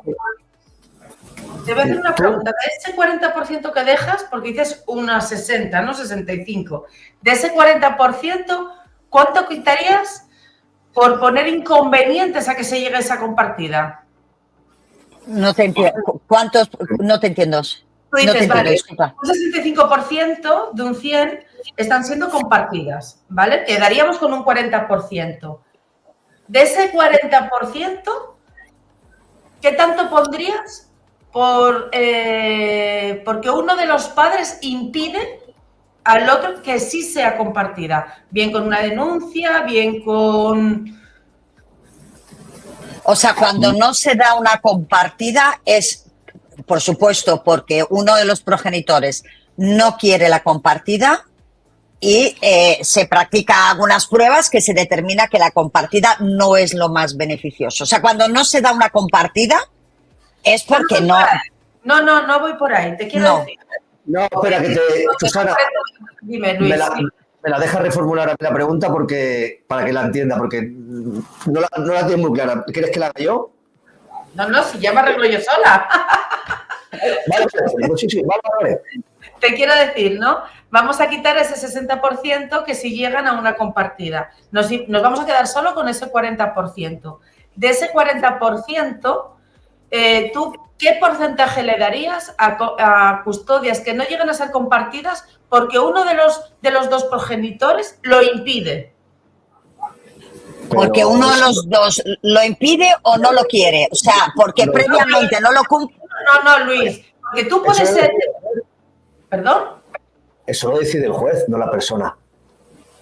te voy a hacer una pregunta. De ese 40% que dejas, porque dices unas 60, no 65, de ese 40%, ¿cuánto quitarías por poner inconvenientes a que se llegue a esa compartida? No te entiendo. ¿Cuántos? No te entiendo. Tú dices, No te entiendo, vale, disculpa. un 65% de un 100 están siendo compartidas, ¿vale? Quedaríamos con un 40%. De ese 40%, ¿qué tanto pondrías porque uno de los padres impide al otro que sí sea compartida? Bien con una denuncia, bien con... O sea, cuando no se da una compartida es, por supuesto, porque uno de los progenitores no quiere la compartida y se practica algunas pruebas que se determina que la compartida no es lo más beneficioso. O sea, cuando no se da una compartida es porque no... No voy por ahí, te quiero decir. No, espera, Susana, Dime, Luis. me la deja reformular la pregunta para que la entienda, porque no la tengo muy clara. ¿Quieres que la haga yo? No, si ya me arreglo yo sola. Vale, sí, vale. Te quiero decir, ¿no? Vamos a quitar ese 60% que si llegan a una compartida. Nos vamos a quedar solo con ese 40%. De ese 40%, ¿tú qué porcentaje le darías a custodias que no llegan a ser compartidas porque uno de los dos progenitores lo impide? Porque uno de los dos lo impide o no lo quiere. O sea, porque previamente no lo cumple. No, Luis. Porque tú puedes ser... ¿Perdón? Eso lo decide el juez, no la persona.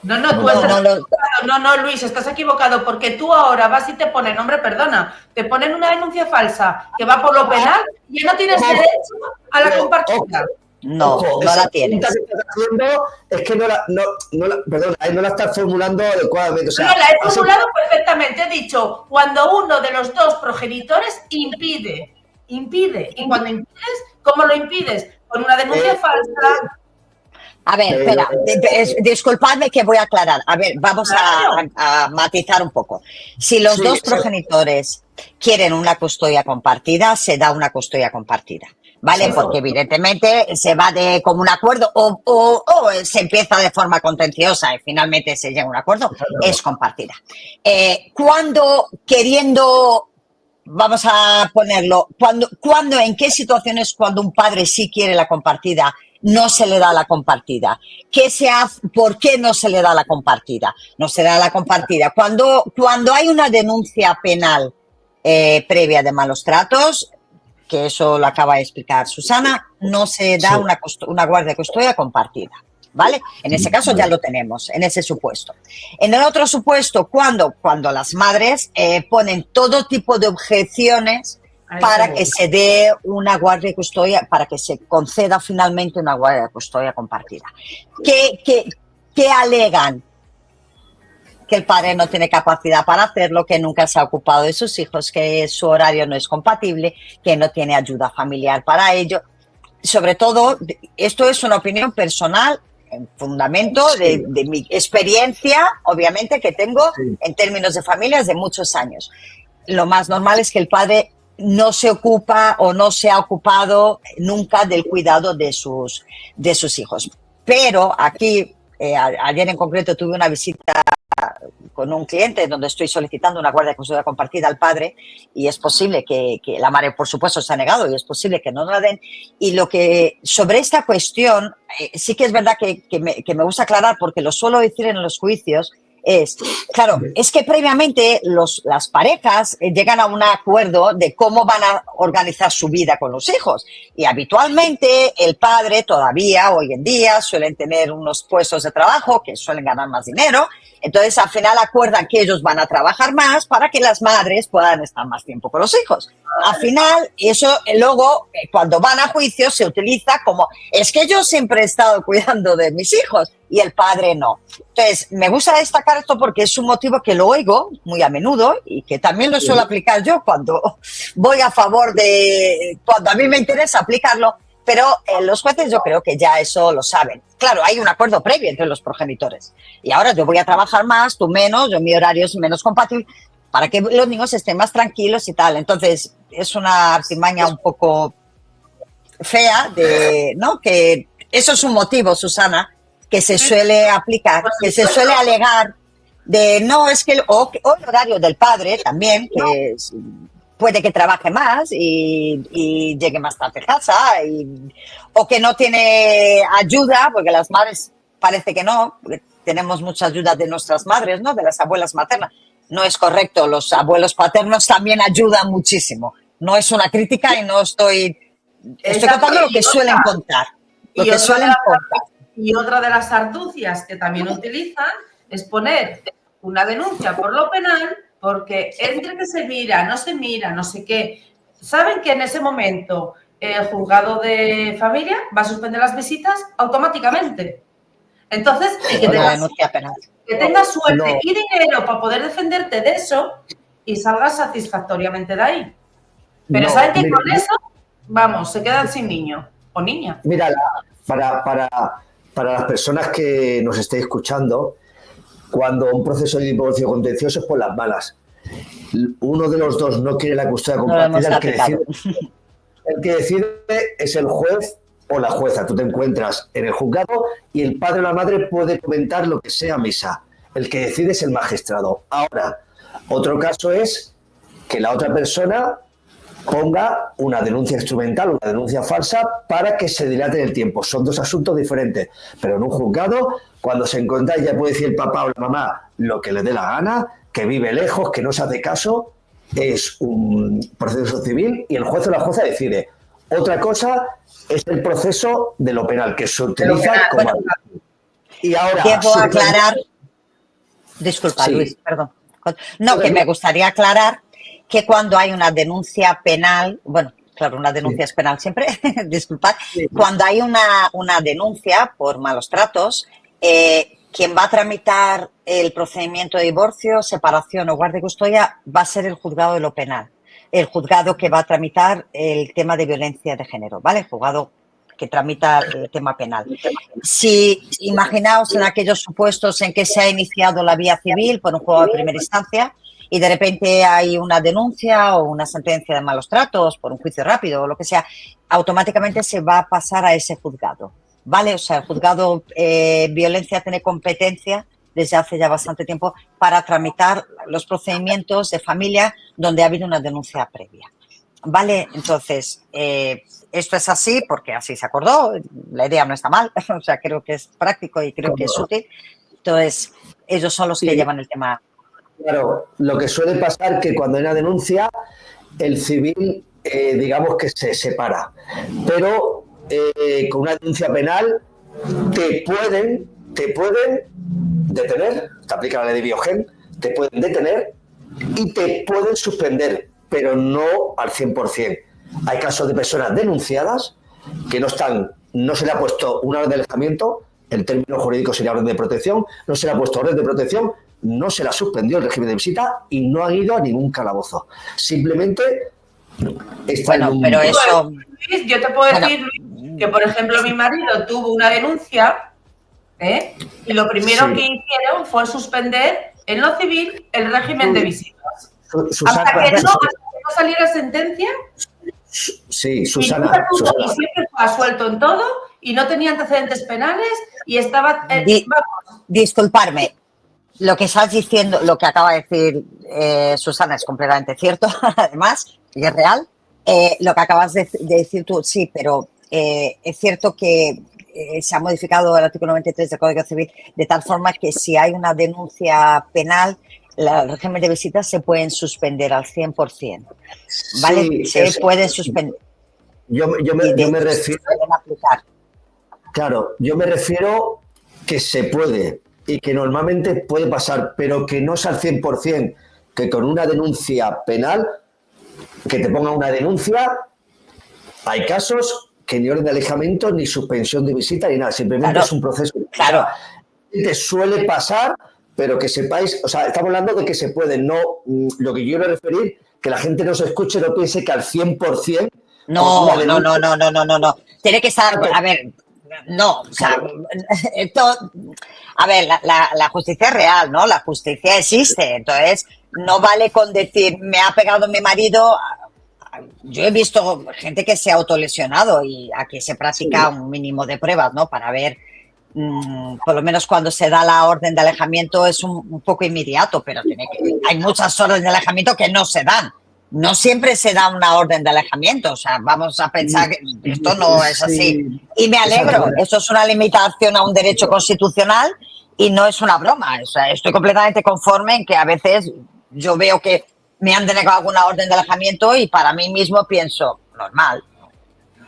No, Luis, estás equivocado, porque tú ahora vas y te ponen, hombre, perdona, te ponen una denuncia falsa que va por lo penal y no tienes derecho a la compartida. No la tienes. Que estás haciendo es que no la estás formulando adecuadamente. O sea, No, la he formulado perfectamente. He dicho, cuando uno de los dos progenitores impide. Y cuando impides, ¿cómo lo impides? Con una denuncia falsa. A ver, espera, disculpadme que voy a aclarar. A ver, vamos a matizar un poco. Si los dos progenitores quieren una custodia compartida, se da una custodia compartida, ¿vale? Sí, porque evidentemente se va de común acuerdo o se empieza de forma contenciosa y finalmente se llega a un acuerdo, es compartida. Cuando queriendo... Vamos a ponerlo, ¿en qué situaciones cuando un padre sí quiere la compartida no se le da la compartida? ¿Qué se hace? ¿Por qué no se le da la compartida? No se da la compartida. Cuando hay una denuncia penal previa de malos tratos, que eso lo acaba de explicar Susana, no se da una guardia de custodia compartida. ¿vale? En ese caso ya lo tenemos, en ese supuesto. En el otro supuesto, cuando las madres ponen todo tipo de objeciones para que se dé una guardia y custodia, para que se conceda finalmente una guardia y custodia compartida. ¿Qué alegan? Que el padre no tiene capacidad para hacerlo, que nunca se ha ocupado de sus hijos, que su horario no es compatible, que no tiene ayuda familiar para ello. Sobre todo, esto es una opinión personal, en fundamento de mi experiencia, obviamente, que tengo en términos de familias de muchos años. Lo más normal es que el padre no se ocupa o no se ha ocupado nunca del cuidado de sus hijos. Pero aquí, ayer en concreto, tuve una visita con un cliente donde estoy solicitando una guardia de custodia compartida al padre y es posible que la madre, por supuesto, se ha negado y es posible que no la den. Y lo que sobre esta cuestión, sí que es verdad que me gusta aclarar porque lo suelo decir en los juicios, claro, es que previamente las parejas llegan a un acuerdo de cómo van a organizar su vida con los hijos y habitualmente el padre todavía hoy en día suelen tener unos puestos de trabajo que suelen ganar más dinero, entonces al final acuerdan que ellos van a trabajar más para que las madres puedan estar más tiempo con los hijos. Al final eso luego cuando van a juicio se utiliza como es que yo siempre he estado cuidando de mis hijos y el padre no. Entonces, me gusta destacar esto porque es un motivo que lo oigo muy a menudo y que también lo suelo aplicar yo cuando voy a favor de... cuando a mí me interesa aplicarlo, pero los jueces yo creo que ya eso lo saben. Claro, hay un acuerdo previo entre los progenitores. Y ahora yo voy a trabajar más, tú menos, mi horario es menos compatible, para que los niños estén más tranquilos y tal. Entonces, es una artimaña un poco fea, ¿no? Que eso es un motivo, Susana, que se suele aplicar, que se suele alegar de no, es que o el horario del padre también, que puede que trabaje más y llegue más tarde a casa, o que no tiene ayuda, porque las madres parece que no, porque tenemos mucha ayuda de nuestras madres, ¿no? De las abuelas maternas. No es correcto, los abuelos paternos también ayudan muchísimo. No es una crítica y no estoy contando lo que suelen contar. Lo que suelen contar. Y otra de las arducias que también utilizan es poner una denuncia por lo penal porque entre que se mira, no sé qué. Saben que en ese momento el juzgado de familia va a suspender las visitas automáticamente. Entonces, que tengas suerte y dinero para poder defenderte de eso y salgas satisfactoriamente de ahí. Pero saben que con eso, vamos, se quedan sin niño o niña. Mira, para las personas que nos estéis escuchando, cuando un proceso de divorcio contencioso es por las malas. Uno de los dos no quiere la custodia compartida, el que decide es el juez o la jueza. Tú te encuentras en el juzgado y el padre o la madre puede comentar lo que sea a misa. El que decide es el magistrado. Ahora, otro caso es que la otra persona ponga una denuncia instrumental, una denuncia falsa, para que se dilate en el tiempo. Son dos asuntos diferentes. Pero en un juzgado, cuando se encuentra, ya puede decir el papá o la mamá lo que le dé la gana, que vive lejos, que no se hace caso, es un proceso civil y el juez o la jueza decide. Otra cosa es el proceso de lo penal, que se utiliza como... Y ahora... Quiero aclarar... Disculpa, sí. Luis, perdón. No, que me gustaría aclarar que cuando hay una denuncia penal, bueno, claro, una denuncia es penal siempre, disculpad, cuando hay una denuncia por malos tratos, quien va a tramitar el procedimiento de divorcio, separación o guardia y custodia va a ser el juzgado de lo penal, el juzgado que va a tramitar el tema de violencia de género, ¿vale? El juzgado que tramita el tema penal. Si imaginaos en aquellos supuestos en que se ha iniciado la vía civil por un juzgado de primera instancia, y de repente hay una denuncia o una sentencia de malos tratos por un juicio rápido o lo que sea, automáticamente se va a pasar a ese juzgado, ¿vale? O sea, el juzgado violencia tiene competencia desde hace ya bastante tiempo para tramitar los procedimientos de familia donde ha habido una denuncia previa, ¿vale? Entonces, esto es así porque así se acordó, la idea no está mal, o sea, creo que es práctico y creo que es útil. Entonces, ellos son los que llevan el tema. Claro, lo que suele pasar es que cuando hay una denuncia, el civil, digamos que se separa. Pero con una denuncia penal, te pueden detener, te aplica la ley de Biogen, te pueden detener y te pueden suspender, pero no al 100%. Hay casos de personas denunciadas que no se le ha puesto una orden de alejamiento, el término jurídico sería orden de protección, no se le ha puesto orden de protección, no se le ha suspendido el régimen de visita y no han ido a ningún calabozo. Simplemente está Bueno, pero eso... Luis, yo te puedo decir, Luis, que por ejemplo mi marido tuvo una denuncia, y lo primero que hicieron fue suspender en lo civil el régimen de visitas. Susana, hasta que no saliera sentencia. Sí, Susana. Y siempre fue absuelto en todo y no tenía antecedentes penales y estaba... Disculparme, lo que estás diciendo, lo que acaba de decir Susana es completamente cierto, además, y es real. Lo que acabas de decir tú, sí, pero es cierto que se ha modificado el artículo 93 del Código Civil de tal forma que si hay una denuncia penal, el régimen de visitas se pueden suspender al 100%. ¿Vale? Sí, se pueden suspender. Yo me refiero... Claro, yo me refiero que se puede y que normalmente puede pasar, pero que no es al 100%, que con una denuncia penal, que te ponga una denuncia, hay casos que ni orden de alejamiento, ni suspensión de visita, ni nada, simplemente es un proceso. Claro. Te suele pasar, pero que sepáis, o sea, estamos hablando de que se puede, no, lo que yo quiero referir, que la gente no se escuche, no piense que al 100%... No. Tiene que estar, a ver, no, o sea, esto, a ver, la justicia es real, ¿no? La justicia existe, entonces no vale con decir, me ha pegado mi marido. Yo he visto gente que se ha autolesionado y aquí se practica un mínimo de pruebas, ¿no? Para ver, por lo menos cuando se da la orden de alejamiento es un poco inmediato, pero hay muchas órdenes de alejamiento que no se dan. No siempre se da una orden de alejamiento, o sea, vamos a pensar que esto no es así. Y me alegro, eso es una limitación a un derecho constitucional y no es una broma. O sea, estoy completamente conforme en que a veces yo veo que me han denegado alguna orden de alejamiento y para mí mismo pienso, normal,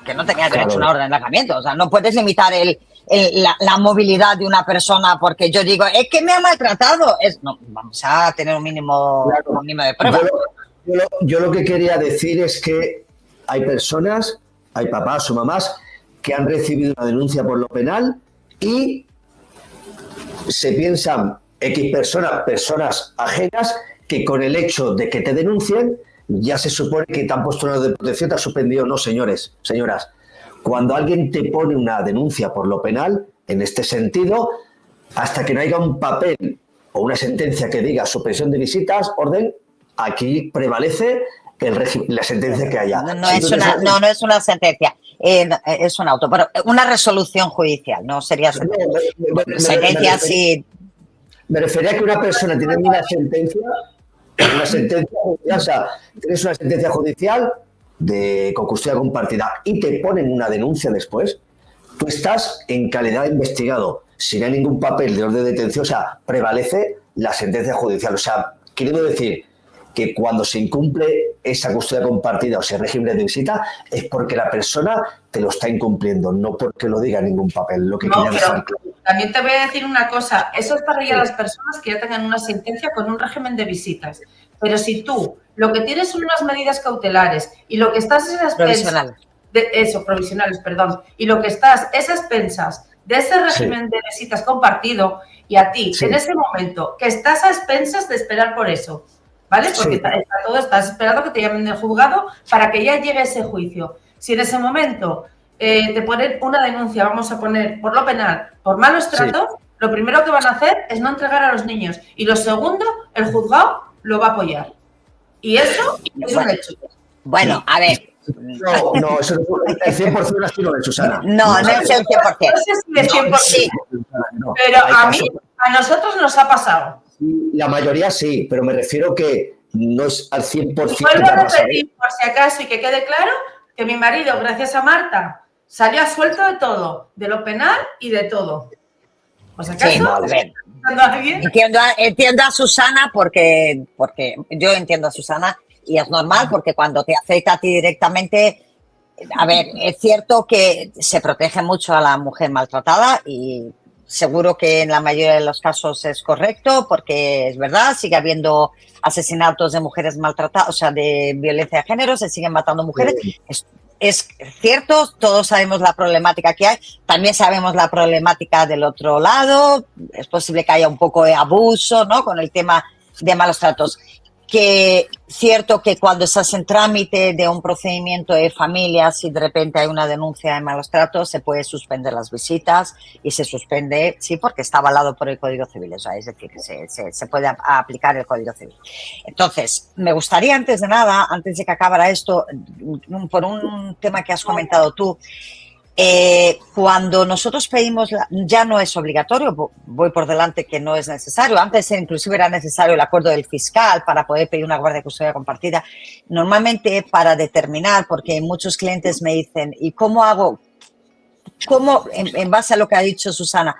que no tenía derecho a una orden de alejamiento. O sea, no puedes limitar la movilidad de una persona porque yo digo, es que me ha maltratado. No, vamos a tener un mínimo de pruebas. Yo lo que quería decir es que hay personas, hay papás o mamás que han recibido una denuncia por lo penal y se piensan X personas ajenas, que con el hecho de que te denuncien ya se supone que te han puesto una orden de protección, te ha suspendido. No, señores, señoras. Cuando alguien te pone una denuncia por lo penal, en este sentido, hasta que no haya un papel o una sentencia que diga suspensión de visitas, orden, aquí prevalece la sentencia que haya. No es una sentencia, es un auto, pero una resolución judicial, no sería sentencia así. Me refería a que una persona tiene una sentencia judicial, o sea, tienes una sentencia judicial con custodia compartida y te ponen una denuncia después, tú estás en calidad de investigado, si no hay ningún papel de orden de detención, o sea, prevalece la sentencia judicial. O sea, quiero decir que cuando se incumple esa custodia compartida o ese régimen de visita es porque la persona te lo está incumpliendo, no porque lo diga en ningún papel. Lo que quería dejar claro. También te voy a decir una cosa, eso es para ya las personas que ya tengan una sentencia con un régimen de visitas. Pero si tú lo que tienes son unas medidas cautelares y lo que estás es a expensas provisionales, perdón, y lo que estás es a expensas de ese régimen de visitas compartido y a ti en ese momento que estás a expensas de esperar por eso, ¿vale? Porque estás esperando que te llamen del juzgado para que ya llegue ese juicio. Si en ese momento te ponen una denuncia, vamos a poner por lo penal, por malos tratos, lo primero que van a hacer es no entregar a los niños. Y lo segundo, el juzgado lo va a apoyar. Y eso es un hecho. Bueno, a ver. No, eso el 100% así no es, Susana. No es el 100%. No sé si es 100%. Sí. Pero a nosotros nos ha pasado. La mayoría sí, pero me refiero que no es al 100%. Vuelvo a repetir, por si acaso, y que quede claro, que mi marido, gracias a Marta, salió a suelto de todo, de lo penal y de todo. ¿Por si acaso? Entiendo a Susana porque yo entiendo a Susana y es normal porque cuando te afecta a ti directamente A ver, es cierto que se protege mucho a la mujer maltratada y seguro que en la mayoría de los casos es correcto, porque es verdad, sigue habiendo asesinatos de mujeres maltratadas, o sea, de violencia de género, se siguen matando mujeres. Es cierto, todos sabemos la problemática que hay, también sabemos la problemática del otro lado, es posible que haya un poco de abuso, ¿no?, con el tema de malos tratos. Que cierto que cuando estás en trámite de un procedimiento de familia, si de repente hay una denuncia de malos tratos, se puede suspender las visitas y se suspende, sí, porque está avalado por el Código Civil, o sea, es decir, se puede aplicar el Código Civil. Entonces, me gustaría antes de nada, antes de que acabara esto, por un tema que has comentado tú, cuando nosotros pedimos, ya no es obligatorio, voy por delante que no es necesario, antes inclusive era necesario el acuerdo del fiscal para poder pedir una guardia de custodia compartida, normalmente para determinar, porque muchos clientes me dicen, ¿y cómo hago? ¿Cómo, en base a lo que ha dicho Susana,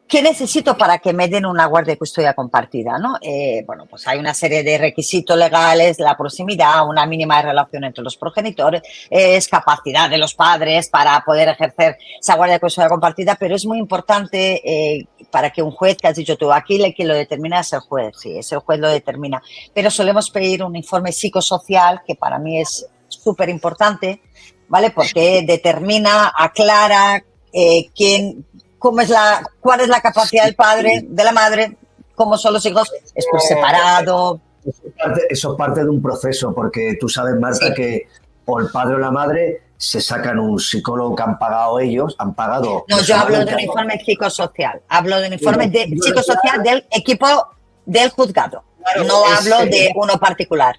qué necesito para que me den una guardia de custodia compartida, ¿no? Bueno, pues hay una serie de requisitos legales, la proximidad, una mínima relación entre los progenitores, es capacidad de los padres para poder ejercer esa guardia de custodia compartida, pero es muy importante para que un juez, que has dicho tú, aquí quien lo determina es el juez, sí, es el juez lo determina, pero solemos pedir un informe psicosocial, que para mí es súper importante, ¿vale? Porque determina, aclara cuál es la capacidad del padre, de la madre, cómo son los hijos, es por separado. Eso es parte de un proceso, porque tú sabes, Marta, sí, que o el padre o la madre se sacan un psicólogo que han pagado ellos, han pagado... No, yo hablo de un informe psicosocial, hablo de un informe psicosocial del equipo del juzgado, claro, no hablo de uno particular.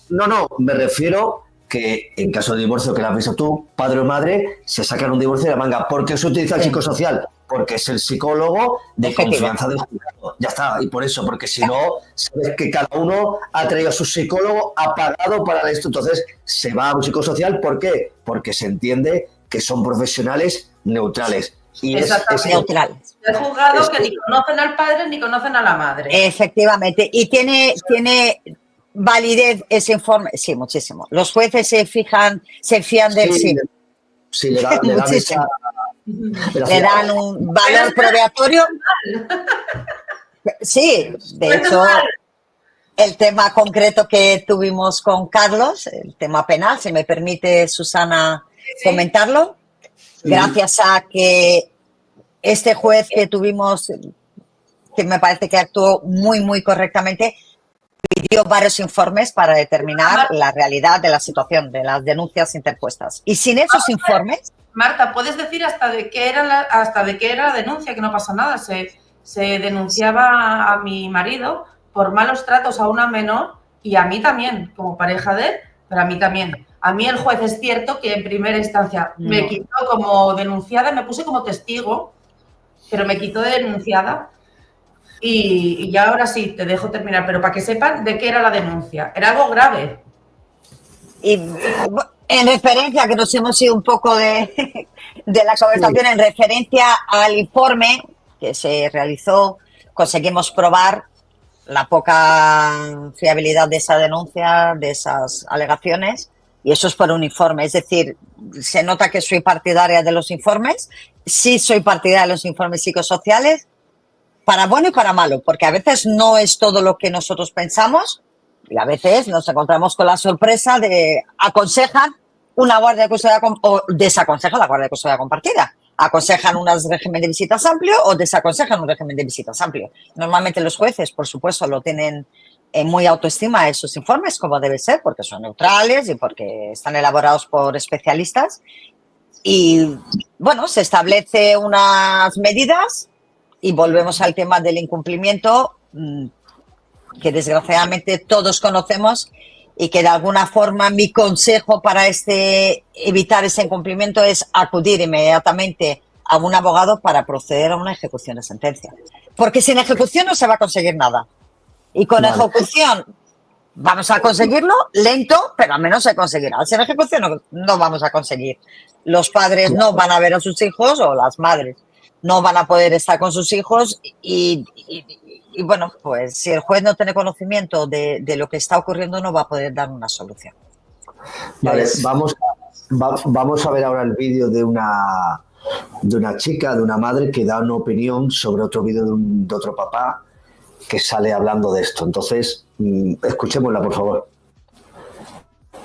No, me refiero que en caso de divorcio, que lo has visto tú, padre o madre, se sacan un divorcio de la manga. ¿Por qué se utiliza el psicosocial? Porque es el psicólogo de confianza del juzgado. Ya está, y por eso, porque si no, sabes que cada uno ha traído a su psicólogo, ha pagado para esto. Entonces, se va a un psicosocial. ¿Por qué? Porque se entiende que son profesionales neutrales. Y es neutrales. El juzgado que ni conocen al padre ni conocen a la madre. Efectivamente. Y tiene validez ese informe, sí, muchísimo. Los jueces se fían del sí. Sí, le dan un valor probatorio. Sí, de hecho, el tema concreto que tuvimos con Carlos, el tema penal, si me permite, Susana, comentarlo, gracias a que este juez que tuvimos, que me parece que actuó muy, muy correctamente, pidió varios informes para determinar la realidad de la situación, de las denuncias interpuestas. Y sin esos informes... Marta, ¿puedes decir hasta de qué era la denuncia? Que no pasa nada. Se denunciaba a mi marido por malos tratos a una menor y a mí también, como pareja de él, pero a mí también. A mí el juez es cierto que en primera instancia me quitó como denunciada, me puse como testigo, pero me quitó de denunciada. Y ya ahora sí, te dejo terminar, pero para que sepan de qué era la denuncia. Era algo grave. Y en referencia, que nos hemos ido un poco de la conversación, en referencia al informe que se realizó, conseguimos probar la poca fiabilidad de esa denuncia, de esas alegaciones, y eso es por un informe. Es decir, se nota que soy partidaria de los informes, sí soy partidaria de los informes psicosociales, para bueno y para malo, porque a veces no es todo lo que nosotros pensamos y a veces nos encontramos con la sorpresa de aconsejan una guardia de custodia o desaconsejan la guardia de custodia compartida. Aconsejan un régimen de visitas amplio o desaconsejan un régimen de visitas amplio. Normalmente los jueces, por supuesto, lo tienen muy autoestima esos informes, como debe ser, porque son neutrales y porque están elaborados por especialistas. Y, bueno, se establece unas medidas y volvemos al tema del incumplimiento que desgraciadamente todos conocemos y que de alguna forma mi consejo para evitar ese incumplimiento es acudir inmediatamente a un abogado para proceder a una ejecución de sentencia. Porque sin ejecución no se va a conseguir nada. Y con ejecución vamos a conseguirlo lento, pero al menos se conseguirá. Sin ejecución no vamos a conseguir. Los padres no van a ver a sus hijos o las madres no van a poder estar con sus hijos y bueno, pues si el juez no tiene conocimiento de lo que está ocurriendo no va a poder dar una solución. Vale, Vamos a ver ahora el vídeo de una chica, de una madre que da una opinión sobre otro vídeo de otro papá que sale hablando de esto. Entonces, escuchémosla, por favor.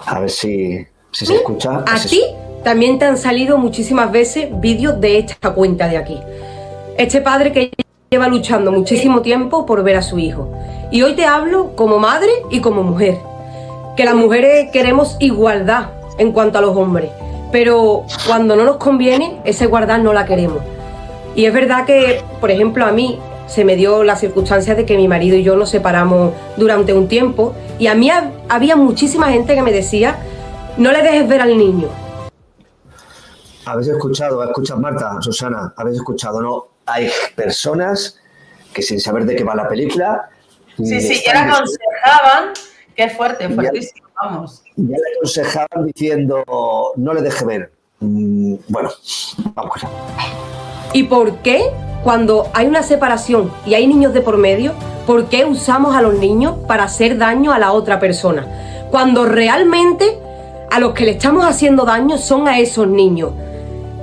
A ver si se escucha. A ti también te han salido muchísimas veces vídeos de esta cuenta de aquí. Este padre que lleva luchando muchísimo tiempo por ver a su hijo. Y hoy te hablo como madre y como mujer. Que las mujeres queremos igualdad en cuanto a los hombres. Pero cuando no nos conviene, esa igualdad no la queremos. Y es verdad que, por ejemplo, a mí se me dio la circunstancia de que mi marido y yo nos separamos durante un tiempo. Y a mí había muchísima gente que me decía, no le dejes ver al niño. ¿Habéis escuchado, Marta, Susana? ¿Habéis escuchado, no? Hay personas que sin saber de qué va la película... Sí, ya le aconsejaban, que es fuerte, fuertísimo, vamos. Ya le aconsejaban diciendo, no le deje ver. Bueno, vamos allá. ¿Y por qué, cuando hay una separación y hay niños de por medio, por qué usamos a los niños para hacer daño a la otra persona? Cuando realmente a los que le estamos haciendo daño son a esos niños.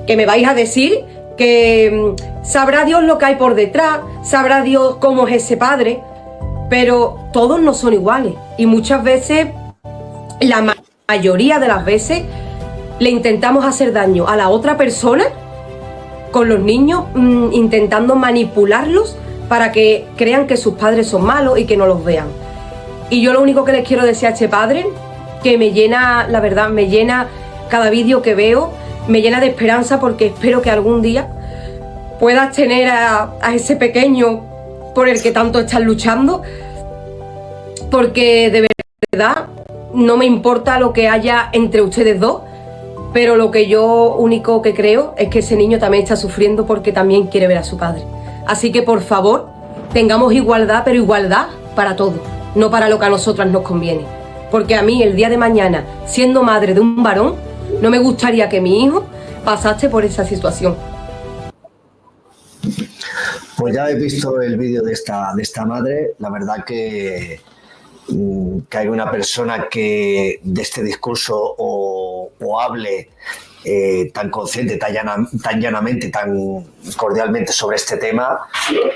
Que me vais a decir que sabrá Dios lo que hay por detrás, sabrá Dios cómo es ese padre, pero todos no son iguales. Y muchas veces, la mayoría de las veces, le intentamos hacer daño a la otra persona con los niños, intentando manipularlos para que crean que sus padres son malos y que no los vean. Y yo lo único que les quiero decir a este padre, que me llena, la verdad, me llena cada vídeo que veo, me llena de esperanza, porque espero que algún día puedas tener a ese pequeño por el que tanto estás luchando, porque de verdad no me importa lo que haya entre ustedes dos, pero lo que yo único que creo es que ese niño también está sufriendo porque también quiere ver a su padre. Así que por favor, tengamos igualdad, pero igualdad para todos, no para lo que a nosotras nos conviene. Porque a mí el día de mañana, siendo madre de un varón, no me gustaría que mi hijo pasase por esa situación. Pues ya habéis visto el vídeo de esta madre. La verdad que hay una persona que de este discurso o hable tan consciente, tan llanamente, tan cordialmente sobre este tema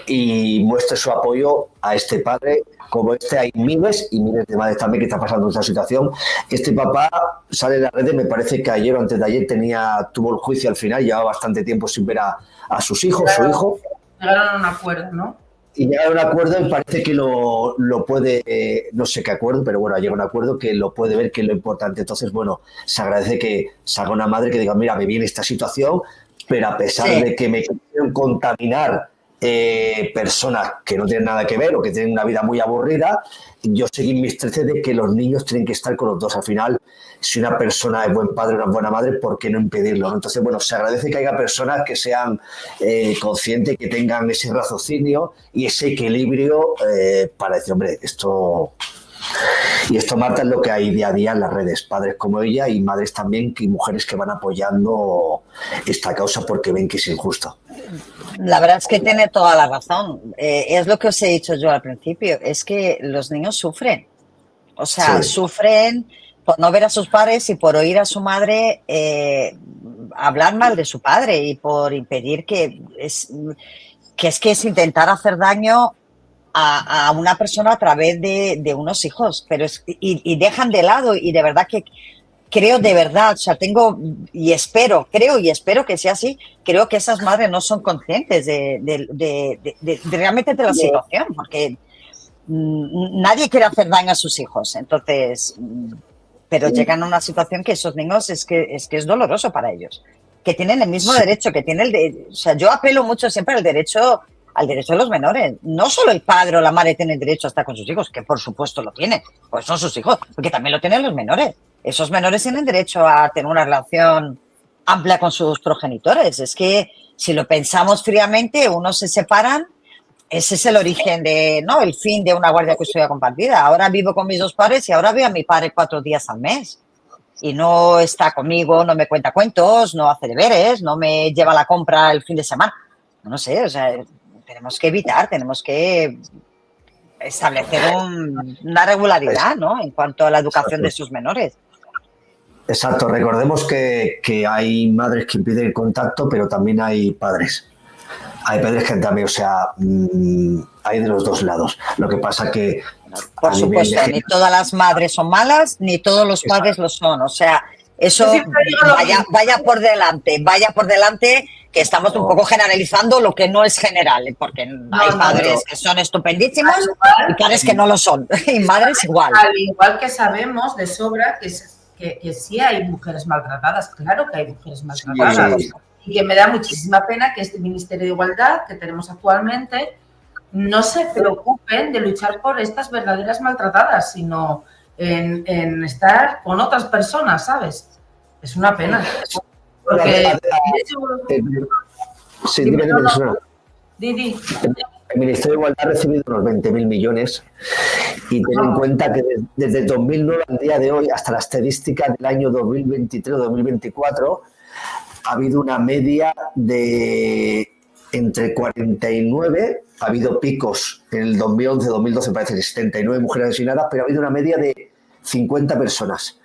y muestre su apoyo a este padre. Como hay miles y miles de madres también que están pasando esta situación. Este papá sale en las redes, me parece que ayer o antes de ayer tuvo el juicio al final, llevaba bastante tiempo sin ver a sus hijos, su hijo. Llegaron a un acuerdo, ¿no? Y llegaron a un acuerdo y parece que lo puede, no sé qué acuerdo, pero bueno, llega a un acuerdo que lo puede ver, que es lo importante. Entonces, bueno, se agradece que salga una madre que diga, mira, me viene esta situación, pero a pesar de que me quieren contaminar personas que no tienen nada que ver o que tienen una vida muy aburrida, yo seguí en mis 13 de que los niños tienen que estar con los dos. Al final, si una persona es buen padre o una buena madre, ¿por qué no impedirlo? Entonces, bueno, se agradece que haya personas que sean conscientes, que tengan ese raciocinio y ese equilibrio para decir, hombre, esto... Y esto, Marta, es lo que hay día a día en las redes, padres como ella y madres también, y mujeres que van apoyando esta causa porque ven que es injusto. La verdad es que tiene toda la razón. Es lo que os he dicho yo al principio, es que los niños sufren. O sea, sufren por no ver a sus padres y por oír a su madre hablar mal de su padre y por impedir que es intentar hacer daño a una persona a través de unos hijos, pero y dejan de lado, y de verdad que creo, de verdad, o sea, creo y espero que sea así, creo que esas madres no son conscientes de realmente de la situación, porque nadie quiere hacer daño a sus hijos, entonces, pero llegan a una situación que esos niños es doloroso para ellos, que tienen el mismo derecho, que tienen o sea, yo apelo mucho siempre al derecho de los menores. No solo el padre o la madre tienen derecho a estar con sus hijos, que por supuesto lo tienen, pues son sus hijos, porque también lo tienen los menores. Esos menores tienen derecho a tener una relación amplia con sus progenitores. Es que si lo pensamos fríamente, unos se separan, ese es el origen el fin de una guardia custodia compartida. Ahora vivo con mis dos padres y ahora veo a mi padre 4 días al mes. Y no está conmigo, no me cuenta cuentos, no hace deberes, no me lleva a la compra el fin de semana. No sé, o sea, tenemos que establecer una regularidad, ¿no?, en cuanto a la educación de sus menores. Exacto, recordemos que hay madres que impiden el contacto, pero también hay padres. Hay padres que también, o sea, hay de los dos lados. Lo que pasa que... Por supuesto, ni todas las madres son malas, ni todos los padres lo son. O sea, eso vaya por delante, que estamos un poco generalizando lo que no es general, porque hay padres que son estupendísimos y padres que no lo son, y madres igual. Al igual que sabemos de sobra que sí hay mujeres maltratadas, claro que hay mujeres maltratadas. Sí. Y que me da muchísima pena que este Ministerio de Igualdad que tenemos actualmente no se preocupen de luchar por estas verdaderas maltratadas, sino en estar con otras personas, ¿sabes? Es una pena. Porque, sí, dime, Susana. Didi. El Ministerio de Igualdad ha recibido unos 20.000 millones y ten en cuenta que desde el 2009 al día de hoy, hasta la estadística del año 2023-2024, ha habido una media de entre 49, ha habido picos en el 2011-2012, parece que 79 mujeres asesinadas, pero ha habido una media de 50 personas.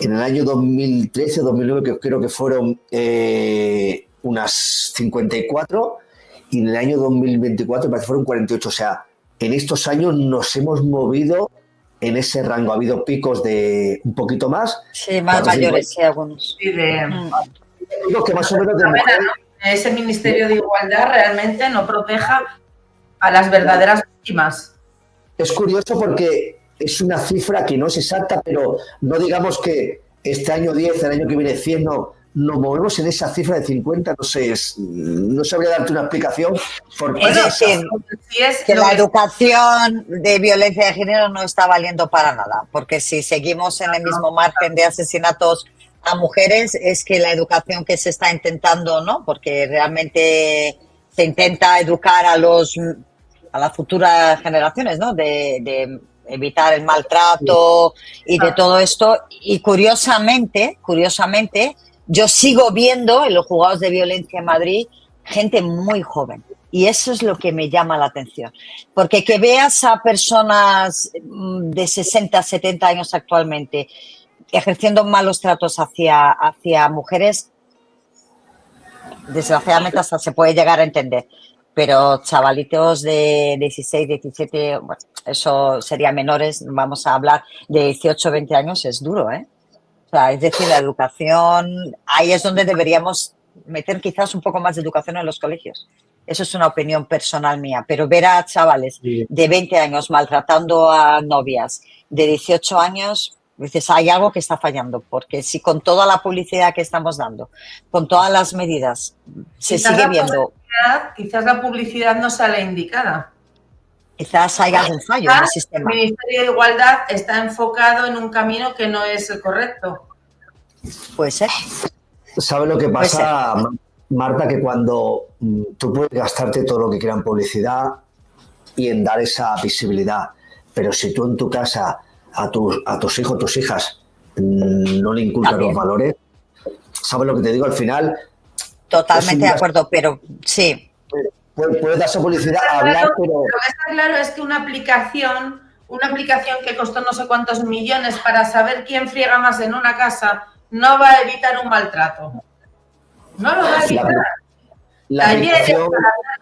En el año 2013-2009 que creo que fueron unas 54 y en el año 2024 parece que fueron 48. O sea, en estos años nos hemos movido en ese rango. Ha habido picos de un poquito más. Sí, más mayores, sí, algunos. Sí, Digo que más o menos de ese Ministerio de Igualdad realmente no proteja a las verdaderas víctimas. Es curioso porque es una cifra que no es exacta, pero no digamos que este año 10, el año que viene 100, no. Nos movemos en esa cifra de 50, no sé, no sabría darte una explicación. Es decir, que la educación de violencia de género no está valiendo para nada, porque si seguimos en el mismo margen de asesinatos a mujeres, es que la educación que se está intentando, ¿no? Porque realmente se intenta educar a las futuras generaciones, ¿no? De evitar el maltrato y de todo esto. Y curiosamente, yo sigo viendo en los juzgados de violencia en Madrid gente muy joven. Y eso es lo que me llama la atención. Porque que veas a personas de 60, 70 años actualmente ejerciendo malos tratos hacia mujeres, desgraciadamente hasta se puede llegar a entender. Pero chavalitos de 16, 17, bueno, eso sería menores, vamos a hablar de 18, 20 años, es duro, ¿eh? O sea, es decir, la educación, ahí es donde deberíamos meter quizás un poco más de educación en los colegios. Eso es una opinión personal mía, pero ver a chavales de 20 años maltratando a novias de 18 años, dices, hay algo que está fallando, porque si con toda la publicidad que estamos dando, con todas las medidas, se sigue viendo... Quizás la publicidad no sea la indicada. Quizás haya un fallo en el sistema. El Ministerio de Igualdad está enfocado en un camino que no es el correcto. Puede ser. ¿Sabes lo que pasa, Marta? Que cuando tú puedes gastarte todo lo que quieras en publicidad y en dar esa visibilidad, pero si tú en tu casa a tus hijos, tus hijas, no le inculcas los valores, ¿sabes lo que te digo? Al final... Totalmente de acuerdo, pero sí. Puedes dar esa publicidad a hablar, pero... Lo que está claro es que una aplicación que costó no sé cuántos millones para saber quién friega más en una casa no va a evitar un maltrato. No lo va a evitar. Talleres para hacer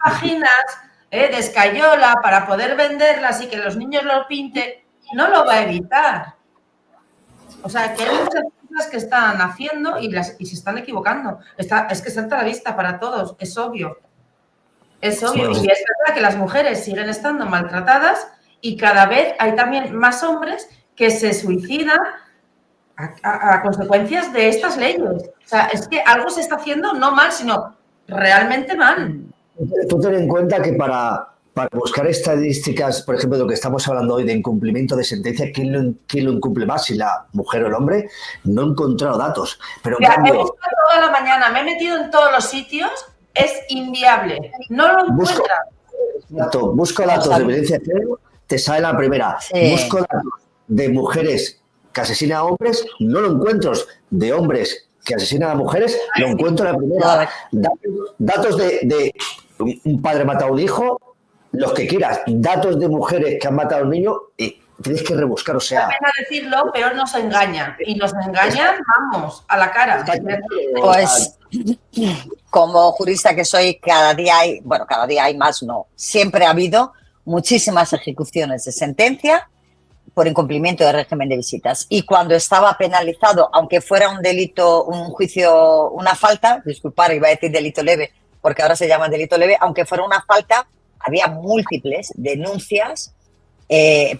páginas de escayola para poder venderlas y que los niños lo pinten, no lo va a evitar. O sea, que hay muchas cosas que están haciendo y se están equivocando. Es que salta a la vista para todos, es obvio. Es obvio. Y es verdad que las mujeres siguen estando maltratadas y cada vez hay también más hombres que se suicidan a consecuencias de estas leyes. O sea, es que algo se está haciendo no mal, sino realmente mal. Tú ten en cuenta que para buscar estadísticas, por ejemplo, de lo que estamos hablando hoy de incumplimiento de sentencia, ¿quién lo incumple más? Si la mujer o el hombre, no he encontrado datos. Pero en cambio, he visto toda la mañana, me he metido en todos los sitios, es inviable. No lo encuentras. Busco datos de violencia de género, te sale la primera. Sí. Busco datos de mujeres que asesinan a hombres, no lo encuentro. De hombres que asesinan a mujeres, lo encuentro la primera. Datos de un padre mata a un hijo, los que quieras. Datos de mujeres que han matado a un niño, tienes que rebuscar, o sea... Da pena decirlo, pero nos engañan. Y nos engañan, vamos, a la cara. Pues como jurista que soy, cada día hay más, no. Siempre ha habido muchísimas ejecuciones de sentencia por incumplimiento del régimen de visitas. Y cuando estaba penalizado, aunque fuera un delito, un juicio, una falta, disculpar, iba a decir delito leve, porque ahora se llama delito leve, aunque fuera una falta, había múltiples denuncias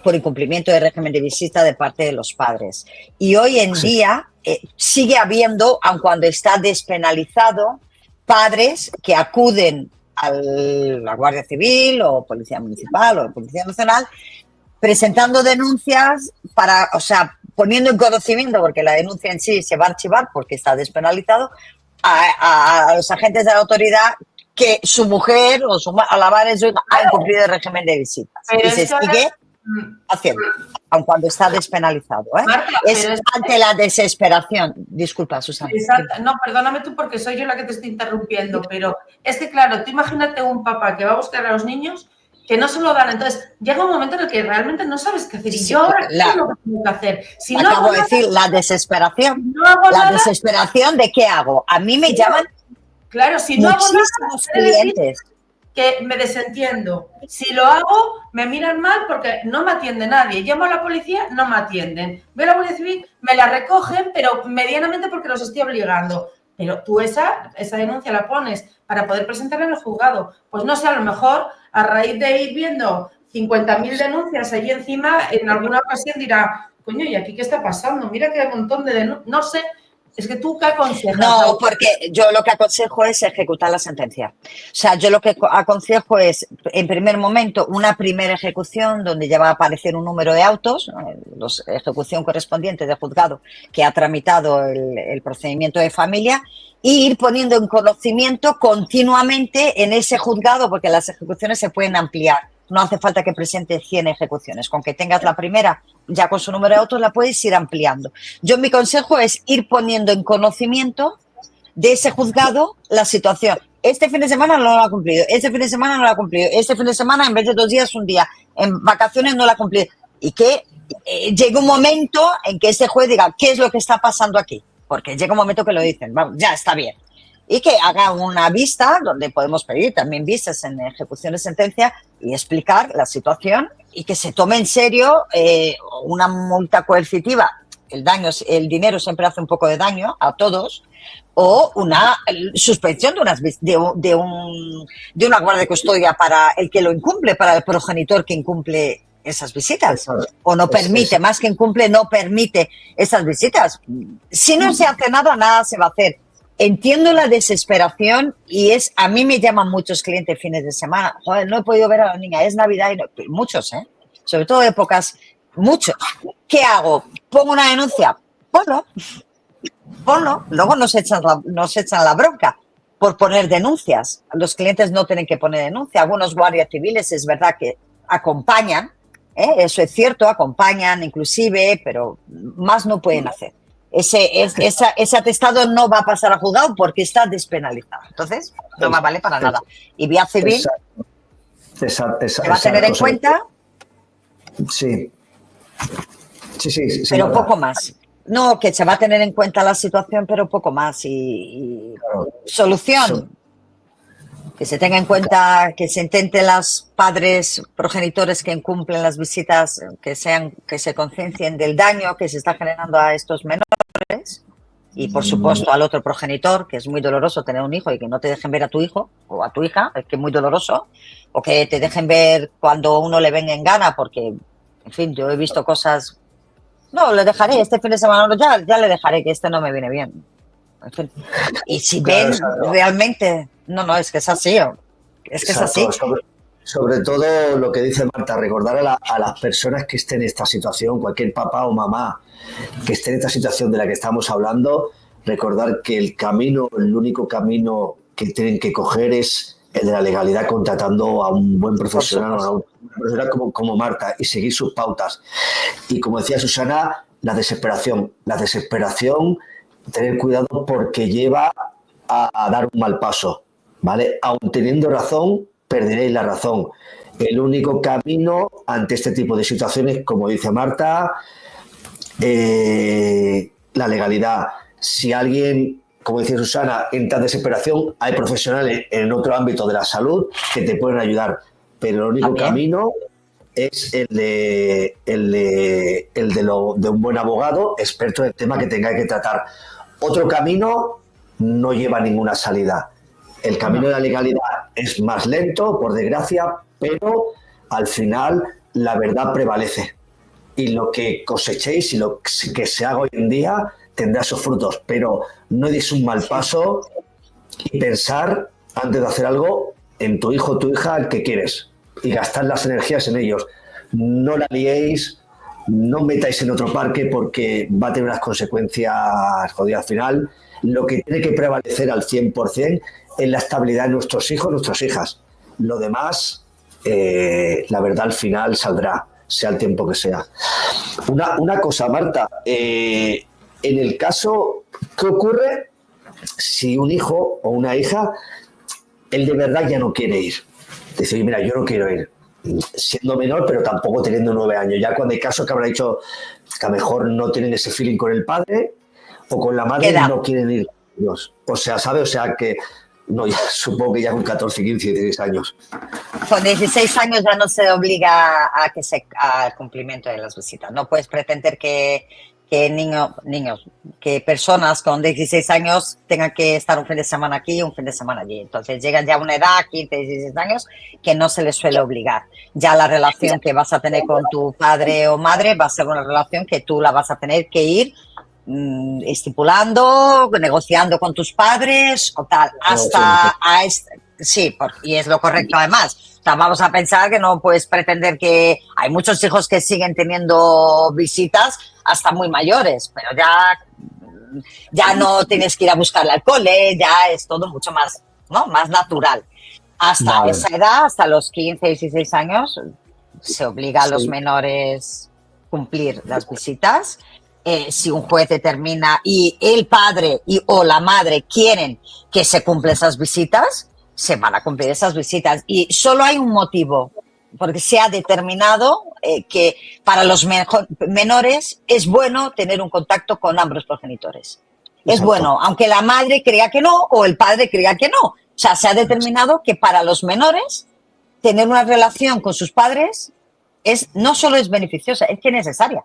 por incumplimiento del régimen de visita de parte de los padres. Y hoy en día sigue habiendo, aun cuando está despenalizado, padres que acuden a la Guardia Civil o Policía Municipal o Policía Nacional presentando denuncias para, o sea, poniendo en conocimiento, porque la denuncia en sí se va a archivar porque está despenalizado, a los agentes de la autoridad que su mujer o a la madre ha incumplido el régimen de visitas. Pero y se sigue haciendo, aun cuando está despenalizado. Marta, es ante la desesperación. Disculpa, Susana. Exacto. No, perdóname tú porque soy yo la que te estoy interrumpiendo, pero es que claro, tú imagínate un papá que va a buscar a los niños que no se lo dan. Entonces, llega un momento en el que realmente no sabes qué hacer. Y yo ahora, ¿qué es lo que tengo que hacer? Si no acabo de decir, la desesperación. No hago la nada, desesperación de qué hago. A mí me llaman claro, si no hago muchísimos nada, clientes. Que me desentiendo. Si lo hago, me miran mal porque no me atiende nadie. Llamo a la policía, no me atienden. Veo a la Guardia Civil, me la recogen, pero medianamente porque los estoy obligando. Pero tú esa denuncia la pones para poder presentarla en el juzgado. Pues no sé, a lo mejor a raíz de ir viendo 50.000 denuncias ahí encima, en alguna ocasión dirá, coño, ¿y aquí qué está pasando? Mira que hay un montón de denuncias. No sé, es que tú qué aconsejas. No, porque yo lo que aconsejo es ejecutar la sentencia. O sea, yo lo que aconsejo es, en primer momento, una primera ejecución donde ya va a aparecer un número de autos, la ejecución correspondiente de juzgado que ha tramitado el procedimiento de familia, y ir poniendo en conocimiento continuamente en ese juzgado, porque las ejecuciones se pueden ampliar. No hace falta que presente 100 ejecuciones. Con que tengas la primera, ya con su número de autos, la puedes ir ampliando. Yo, mi consejo es ir poniendo en conocimiento de ese juzgado la situación. Este fin de semana no lo ha cumplido, este fin de semana no lo ha cumplido, este fin de semana en vez de 2 días, 1 día, en vacaciones no lo ha cumplido. Y que llegue un momento en que ese juez diga, ¿qué es lo que está pasando aquí? Porque llega un momento que lo dicen, vamos, ya está bien. Y que haga una vista, donde podemos pedir también vistas en ejecución de sentencia y explicar la situación y que se tome en serio una multa coercitiva. El dinero siempre hace un poco de daño a todos, o una suspensión de una guardia de custodia para el que lo incumple, para el progenitor que incumple esas visitas, o no permite, más que incumple, no permite esas visitas. Si no se hace nada, nada se va a hacer. Entiendo la desesperación y a mí me llaman muchos clientes fines de semana. Joder, no he podido ver a la niña, es Navidad y no, muchos, sobre todo épocas, muchos. ¿Qué hago? ¿Pongo una denuncia? Ponlo. Luego nos echan la bronca por poner denuncias. Los clientes no tienen que poner denuncia. Algunos guardias civiles es verdad que acompañan, eso es cierto, acompañan inclusive, pero más no pueden hacer. Ese atestado no va a pasar a juzgado porque está despenalizado. Entonces, no me vale para nada. Y vía civil se va a tener en cuenta. Sí. Pero poco más. No, que se va a tener en cuenta la situación, pero poco más. Y claro. Solución. Que se tenga en cuenta, que se intente los padres progenitores que incumplen las visitas, que se conciencien del daño que se está generando a estos menores y, por supuesto, al otro progenitor, que es muy doloroso tener un hijo y que no te dejen ver a tu hijo o a tu hija, es que es muy doloroso, o que te dejen ver cuando uno le venga en gana, porque, en fin, yo he visto cosas. No, le dejaré, este fin de semana ya le dejaré, que este no me viene bien. En fin. Y si ven realmente. No, es que es así. Es que exacto, es así. Sobre todo lo que dice Marta, recordar a las personas que estén en esta situación, cualquier papá o mamá que esté en esta situación de la que estamos hablando, recordar que el único camino que tienen que coger es el de la legalidad, contratando a un buen profesional, a un profesional como Marta, y seguir sus pautas. Y como decía Susana, la desesperación, tener cuidado porque lleva a dar un mal paso. ¿Vale? Aun teniendo razón, perderéis la razón. El único camino ante este tipo de situaciones, como dice Marta, la legalidad. Si alguien, como dice Susana, entra en desesperación, hay profesionales en otro ámbito de la salud que te pueden ayudar, pero el único camino es el de un buen abogado experto en el tema que tenga que tratar. Otro camino no lleva ninguna salida. El camino de la legalidad es más lento, por desgracia, pero al final la verdad prevalece. Y lo que cosechéis y lo que se haga hoy en día tendrá sus frutos, pero no deis un mal paso y pensar antes de hacer algo en tu hijo o tu hija, el que quieres, y gastar las energías en ellos. No la liéis, no metáis en otro parque porque va a tener unas consecuencias jodidas al final. Lo que tiene que prevalecer al 100% es la estabilidad de nuestros hijos, nuestras hijas. Lo demás, la verdad al final saldrá, sea el tiempo que sea. Una cosa, Marta, en el caso, ¿qué ocurre si un hijo o una hija, él de verdad ya no quiere ir? Dice, mira, yo no quiero ir, siendo menor, pero tampoco teniendo 9 años. Ya cuando hay casos que habrá dicho que a lo mejor no tienen ese feeling con el padre o con la madre y no quieren ir. O sea, ¿sabe? O sea que, no, ya supongo que ya con 14, 15, 16 años. Con 16 años ya no se obliga al cumplimiento de las visitas. No puedes pretender que personas con 16 años tengan que estar un fin de semana aquí y un fin de semana allí. Entonces llegan ya a una edad, 15, 16 años, que no se les suele obligar. Ya la relación que vas a tener con tu padre o madre va a ser una relación que tú la vas a tener que ir estipulando, negociando con tus padres o tal, hasta sí, y es lo correcto además. O sea, vamos a pensar que no puedes pretender que hay muchos hijos que siguen teniendo visitas hasta muy mayores, pero ya no tienes que ir a buscarle al cole, ya es todo mucho más, ¿no? Más natural. Hasta esa edad, hasta los 15, 16 años, se obliga a los menores cumplir las visitas. Si un juez determina y el padre o la madre quieren que se cumplan esas visitas, se van a cumplir esas visitas. Y solo hay un motivo, porque se ha determinado que para los menores es bueno tener un contacto con ambos progenitores. Es bueno, aunque la madre crea que no o el padre crea que no. O sea, se ha determinado que para los menores tener una relación con sus padres no solo es beneficiosa, es que es necesaria.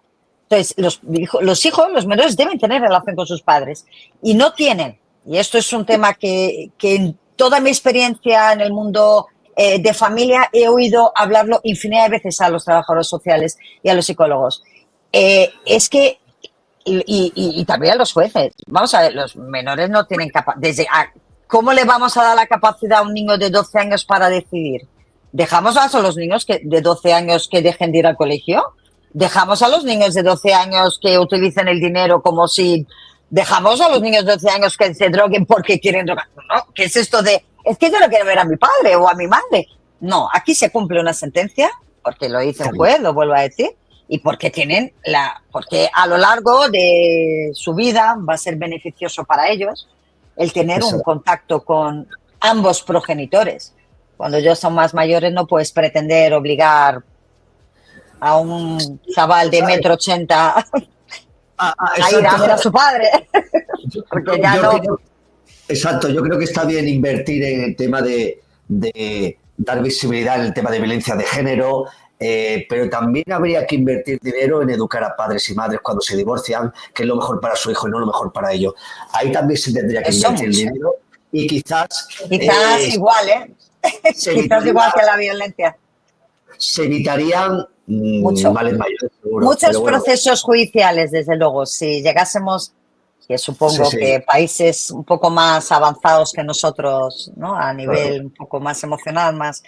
Entonces, los hijos, los menores deben tener relación con sus padres y no tienen. Y esto es un tema que en toda mi experiencia en el mundo de familia he oído hablarlo infinidad de veces a los trabajadores sociales y a los psicólogos. Es que, y también a los jueces, vamos a ver, los menores no tienen capacidad. ¿Cómo le vamos a dar la capacidad a un niño de 12 años para decidir? ¿Dejamos a los niños de 12 años que dejen de ir al colegio? ¿Dejamos a los niños de 12 años que utilicen el dinero como si... ¿Dejamos a los niños de 12 años que se droguen porque quieren drogar? ¿No? ¿Qué es esto de... Es que yo no quiero ver a mi padre o a mi madre? No, aquí se cumple una sentencia, porque lo dice un juez, lo vuelvo a decir, y porque porque a lo largo de su vida va a ser beneficioso para ellos el tener un contacto con ambos progenitores. Cuando ellos son más mayores no puedes pretender obligar a un chaval de 1,80 m a ir a ver a su padre. Porque ya no... Exacto, yo creo que está bien invertir en el tema de dar visibilidad en el tema de violencia de género, pero también habría que invertir dinero en educar a padres y madres cuando se divorcian, que es lo mejor para su hijo y no lo mejor para ellos. Ahí también se tendría que invertir el dinero y quizás igual, quizás igual que la violencia. Se evitarían males mayores, seguro. Muchos procesos judiciales, desde luego. Si llegásemos, que supongo que países un poco más avanzados que nosotros, ¿no? A nivel un poco más emocional, más...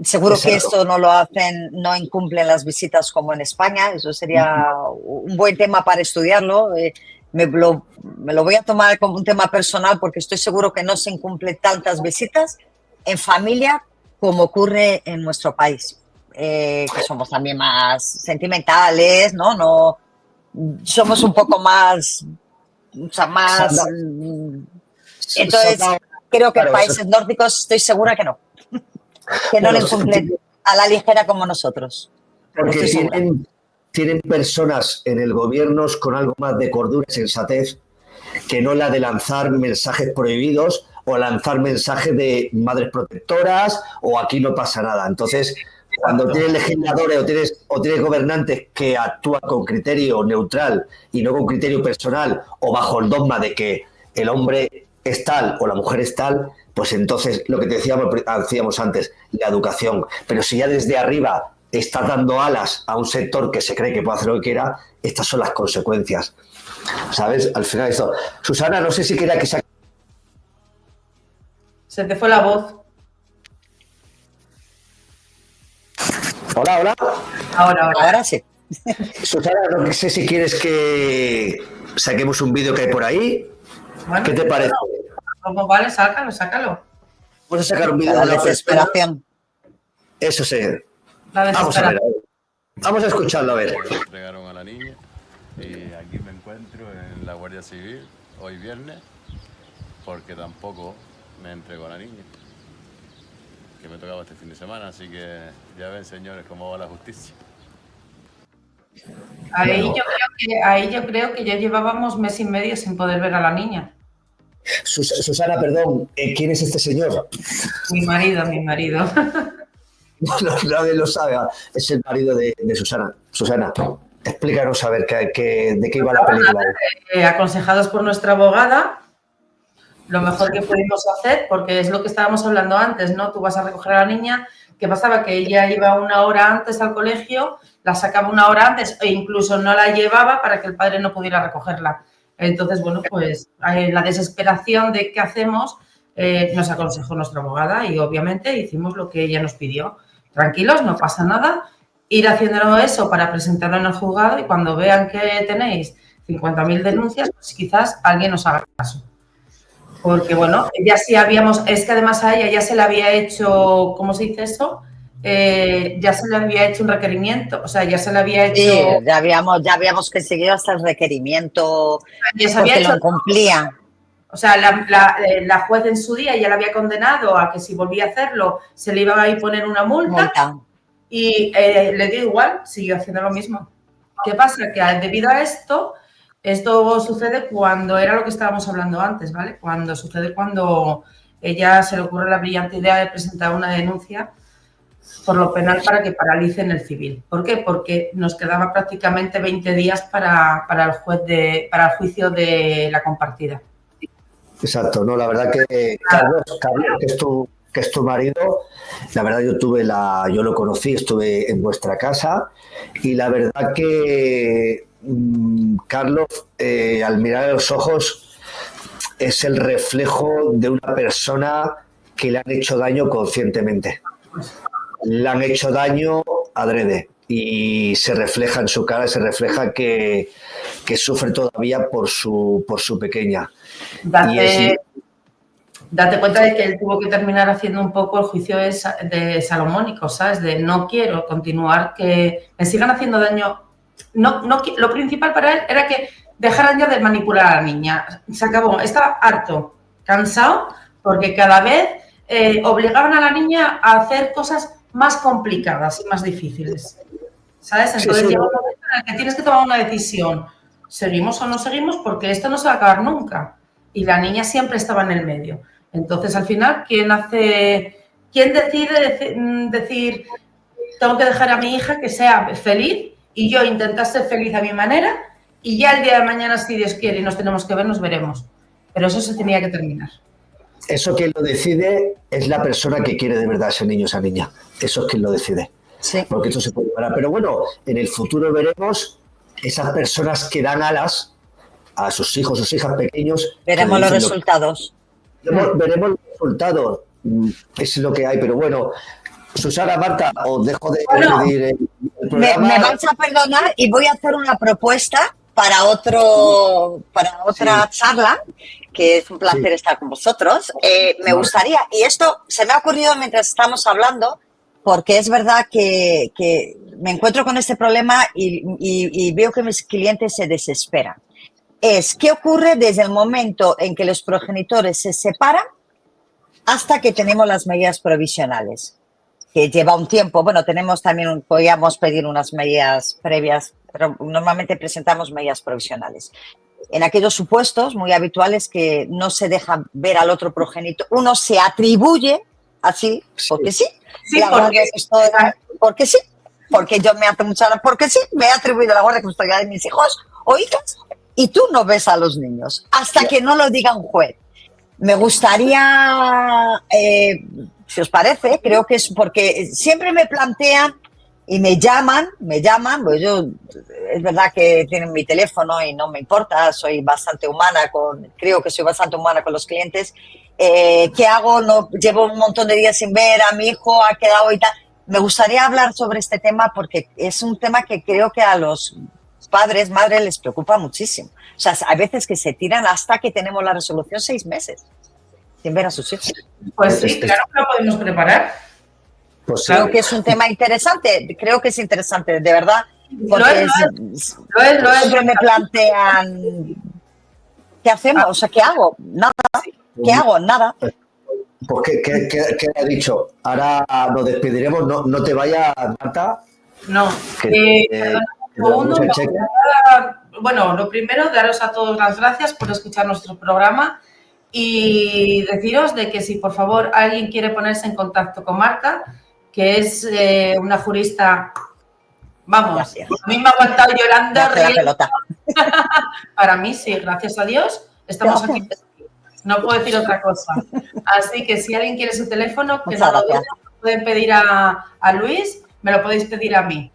Seguro que esto no lo hacen, no incumplen las visitas como en España. Eso sería un buen tema para estudiarlo. Me lo voy a tomar como un tema personal porque estoy seguro que no se incumplen tantas visitas en familia como ocurre en nuestro país. Que somos también más sentimentales, ¿no? Somos un poco más... O sea, más... Entonces, creo que en países nórdicos estoy segura que no. Que no le incumplen a la ligera como nosotros. Porque Estoy segura. tienen personas en el gobierno con algo más de cordura y sensatez que no la de lanzar mensajes prohibidos o lanzar mensajes de madres protectoras o aquí no pasa nada. Entonces, cuando tienes legisladores o tienes gobernantes que actúan con criterio neutral y no con criterio personal o bajo el dogma de que el hombre es tal o la mujer es tal, pues entonces lo que te decíamos antes, la educación. Pero si ya desde arriba estás dando alas a un sector que se cree que puede hacer lo que quiera, estas son las consecuencias. ¿Sabes? Al final esto. Susana, no sé si quería que se... Se te fue la voz. Hola. Ahora sí. Susana, no sé si quieres que saquemos un vídeo que hay por ahí. Bueno, ¿Qué te parece? Pues vale, sácalo. Vamos a sacar un vídeo La de una persona. desesperación. Eso sí. La Vamos a ver. desesperación. Vamos a escucharlo, a ver. Le entregaron a la niña y aquí me encuentro en la Guardia Civil hoy viernes porque tampoco me entregó a la niña, que me tocaba este fin de semana, así que ya ven, señores, cómo va la justicia. Ahí yo creo que ya llevábamos mes y medio sin poder ver a la niña. Susana, perdón, ¿quién es este señor? Mi marido. Nadie lo sabe. Es el marido de Susana. Susana, explícanos a ver de qué iba la película. Aconsejados por nuestra abogada, lo mejor que pudimos hacer, porque es lo que estábamos hablando antes, ¿no? Tú vas a recoger a la niña, ¿qué pasaba? Que ella iba 1 hora antes al colegio, la sacaba 1 hora antes e incluso no la llevaba para que el padre no pudiera recogerla. Entonces, bueno, pues la desesperación de qué hacemos nos aconsejó nuestra abogada y obviamente hicimos lo que ella nos pidió. Tranquilos, no pasa nada. Ir haciendo eso para presentarlo en el juzgado y cuando vean que tenéis 50.000 denuncias, pues quizás alguien os haga caso. Porque, bueno, ya sí habíamos, es que además a ella ya se le había hecho, ¿cómo se dice eso? Ya se le había hecho un requerimiento, o sea, ya se le había hecho... Sí, ya habíamos conseguido hasta el requerimiento ya se porque había hecho, lo incumplía. o sea, la juez en su día ya la había condenado a que si volvía a hacerlo se le iba a poner una multa. Y le dio igual, siguió haciendo lo mismo. ¿Qué pasa? Que debido a esto sucede cuando era lo que estábamos hablando antes, ¿vale? Cuando ella se le ocurre la brillante idea de presentar una denuncia por lo penal para que paralicen el civil. ¿Por qué? Porque nos quedaba prácticamente 20 días para el juicio de la compartida. Exacto, no, la verdad que Carlos, que es tu marido, la verdad yo lo conocí, estuve en vuestra casa y la verdad que Carlos, al mirar a los ojos, es el reflejo de una persona que le han hecho daño conscientemente. Le han hecho daño adrede y se refleja en su cara, se refleja que sufre todavía por su pequeña. Date cuenta de que él tuvo que terminar haciendo un poco el juicio de salomónico, ¿sabes? De no quiero continuar, que me sigan haciendo daño. Lo principal para él era que dejaran ya de manipular a la niña. Se acabó. Estaba harto, cansado, porque cada vez obligaban a la niña a hacer cosas más complicadas y más difíciles, ¿sabes? Entonces llega un momento en el que tienes que tomar una decisión. ¿Seguimos o no seguimos? Porque esto no se va a acabar nunca. Y la niña siempre estaba en el medio. Entonces, al final, ¿quién decide decir, tengo que dejar a mi hija que sea feliz y yo intentar ser feliz a mi manera y ya el día de mañana, si Dios quiere y nos tenemos que ver, nos veremos? Pero eso se tenía que terminar. Eso quien lo decide es la persona que quiere de verdad ese niño, esa niña. Eso es quien lo decide. Sí. Porque esto se puede llevar. Pero bueno, en el futuro veremos esas personas que dan alas a sus hijos, sus hijas pequeños. Veremos los resultados. Veremos los resultados. Es lo que hay. Pero bueno, Susana, Marta, os dejo de pedir el programa. Me vais a perdonar y voy a hacer una propuesta para otra charla, que es un placer estar con vosotros. Me gustaría, y esto se me ha ocurrido mientras estamos hablando, porque es verdad que me encuentro con este problema y veo que mis clientes se desesperan. ¿Qué ocurre desde el momento en que los progenitores se separan hasta que tenemos las medidas provisionales? que lleva un tiempo. Bueno, tenemos también, podíamos pedir unas medidas previas, pero normalmente presentamos medidas provisionales. En aquellos supuestos muy habituales que no se deja ver al otro progenitor, uno se atribuye así, porque sí. Sí, la guardia de custodia, porque sí, porque yo me hace mucha porque sí, me he atribuido la guardia de custodia de mis hijos o hijas y tú no ves a los niños hasta que no lo diga un juez. Me gustaría, si os parece, creo que es porque siempre me plantean y me llaman, pues yo, es verdad que tienen mi teléfono y no me importa, soy bastante humana creo que soy bastante humana con los clientes. ¿Qué hago? No, llevo un montón de días sin ver a mi hijo, ha quedado y tal. Me gustaría hablar sobre este tema porque es un tema que creo que a los padres, madres les preocupa muchísimo. O sea, hay veces que se tiran hasta que tenemos la resolución 6 meses sin ver a sus hijos. Pues sí, claro que lo podemos preparar. Pues Creo que es un tema interesante, de verdad. Porque Lo es. siempre me plantean, ¿qué hacemos? O sea, ¿qué hago? Nada. ¿Qué hago? Nada. Pues, ¿qué ha dicho? Ahora nos despediremos, no te vayas, Marta. No. Segundo, bueno, lo primero, daros a todos las gracias por escuchar nuestro programa y deciros de que si por favor alguien quiere ponerse en contacto con Marta, que es una jurista, vamos, Gracias. a mí me ha aguantado llorando. La pelota. Para mí sí, gracias a Dios, estamos aquí. No puedo decir otra cosa. Así que si alguien quiere su teléfono, que no lo duden, pueden pedir a Luis, me lo podéis pedir a mí.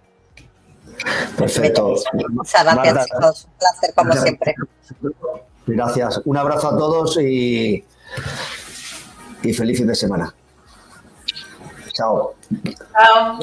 Perfecto. Muchas gracias, Marta, chicos. Un placer, como siempre. Gracias. Un abrazo a todos y feliz fin de semana. Chao. Chao.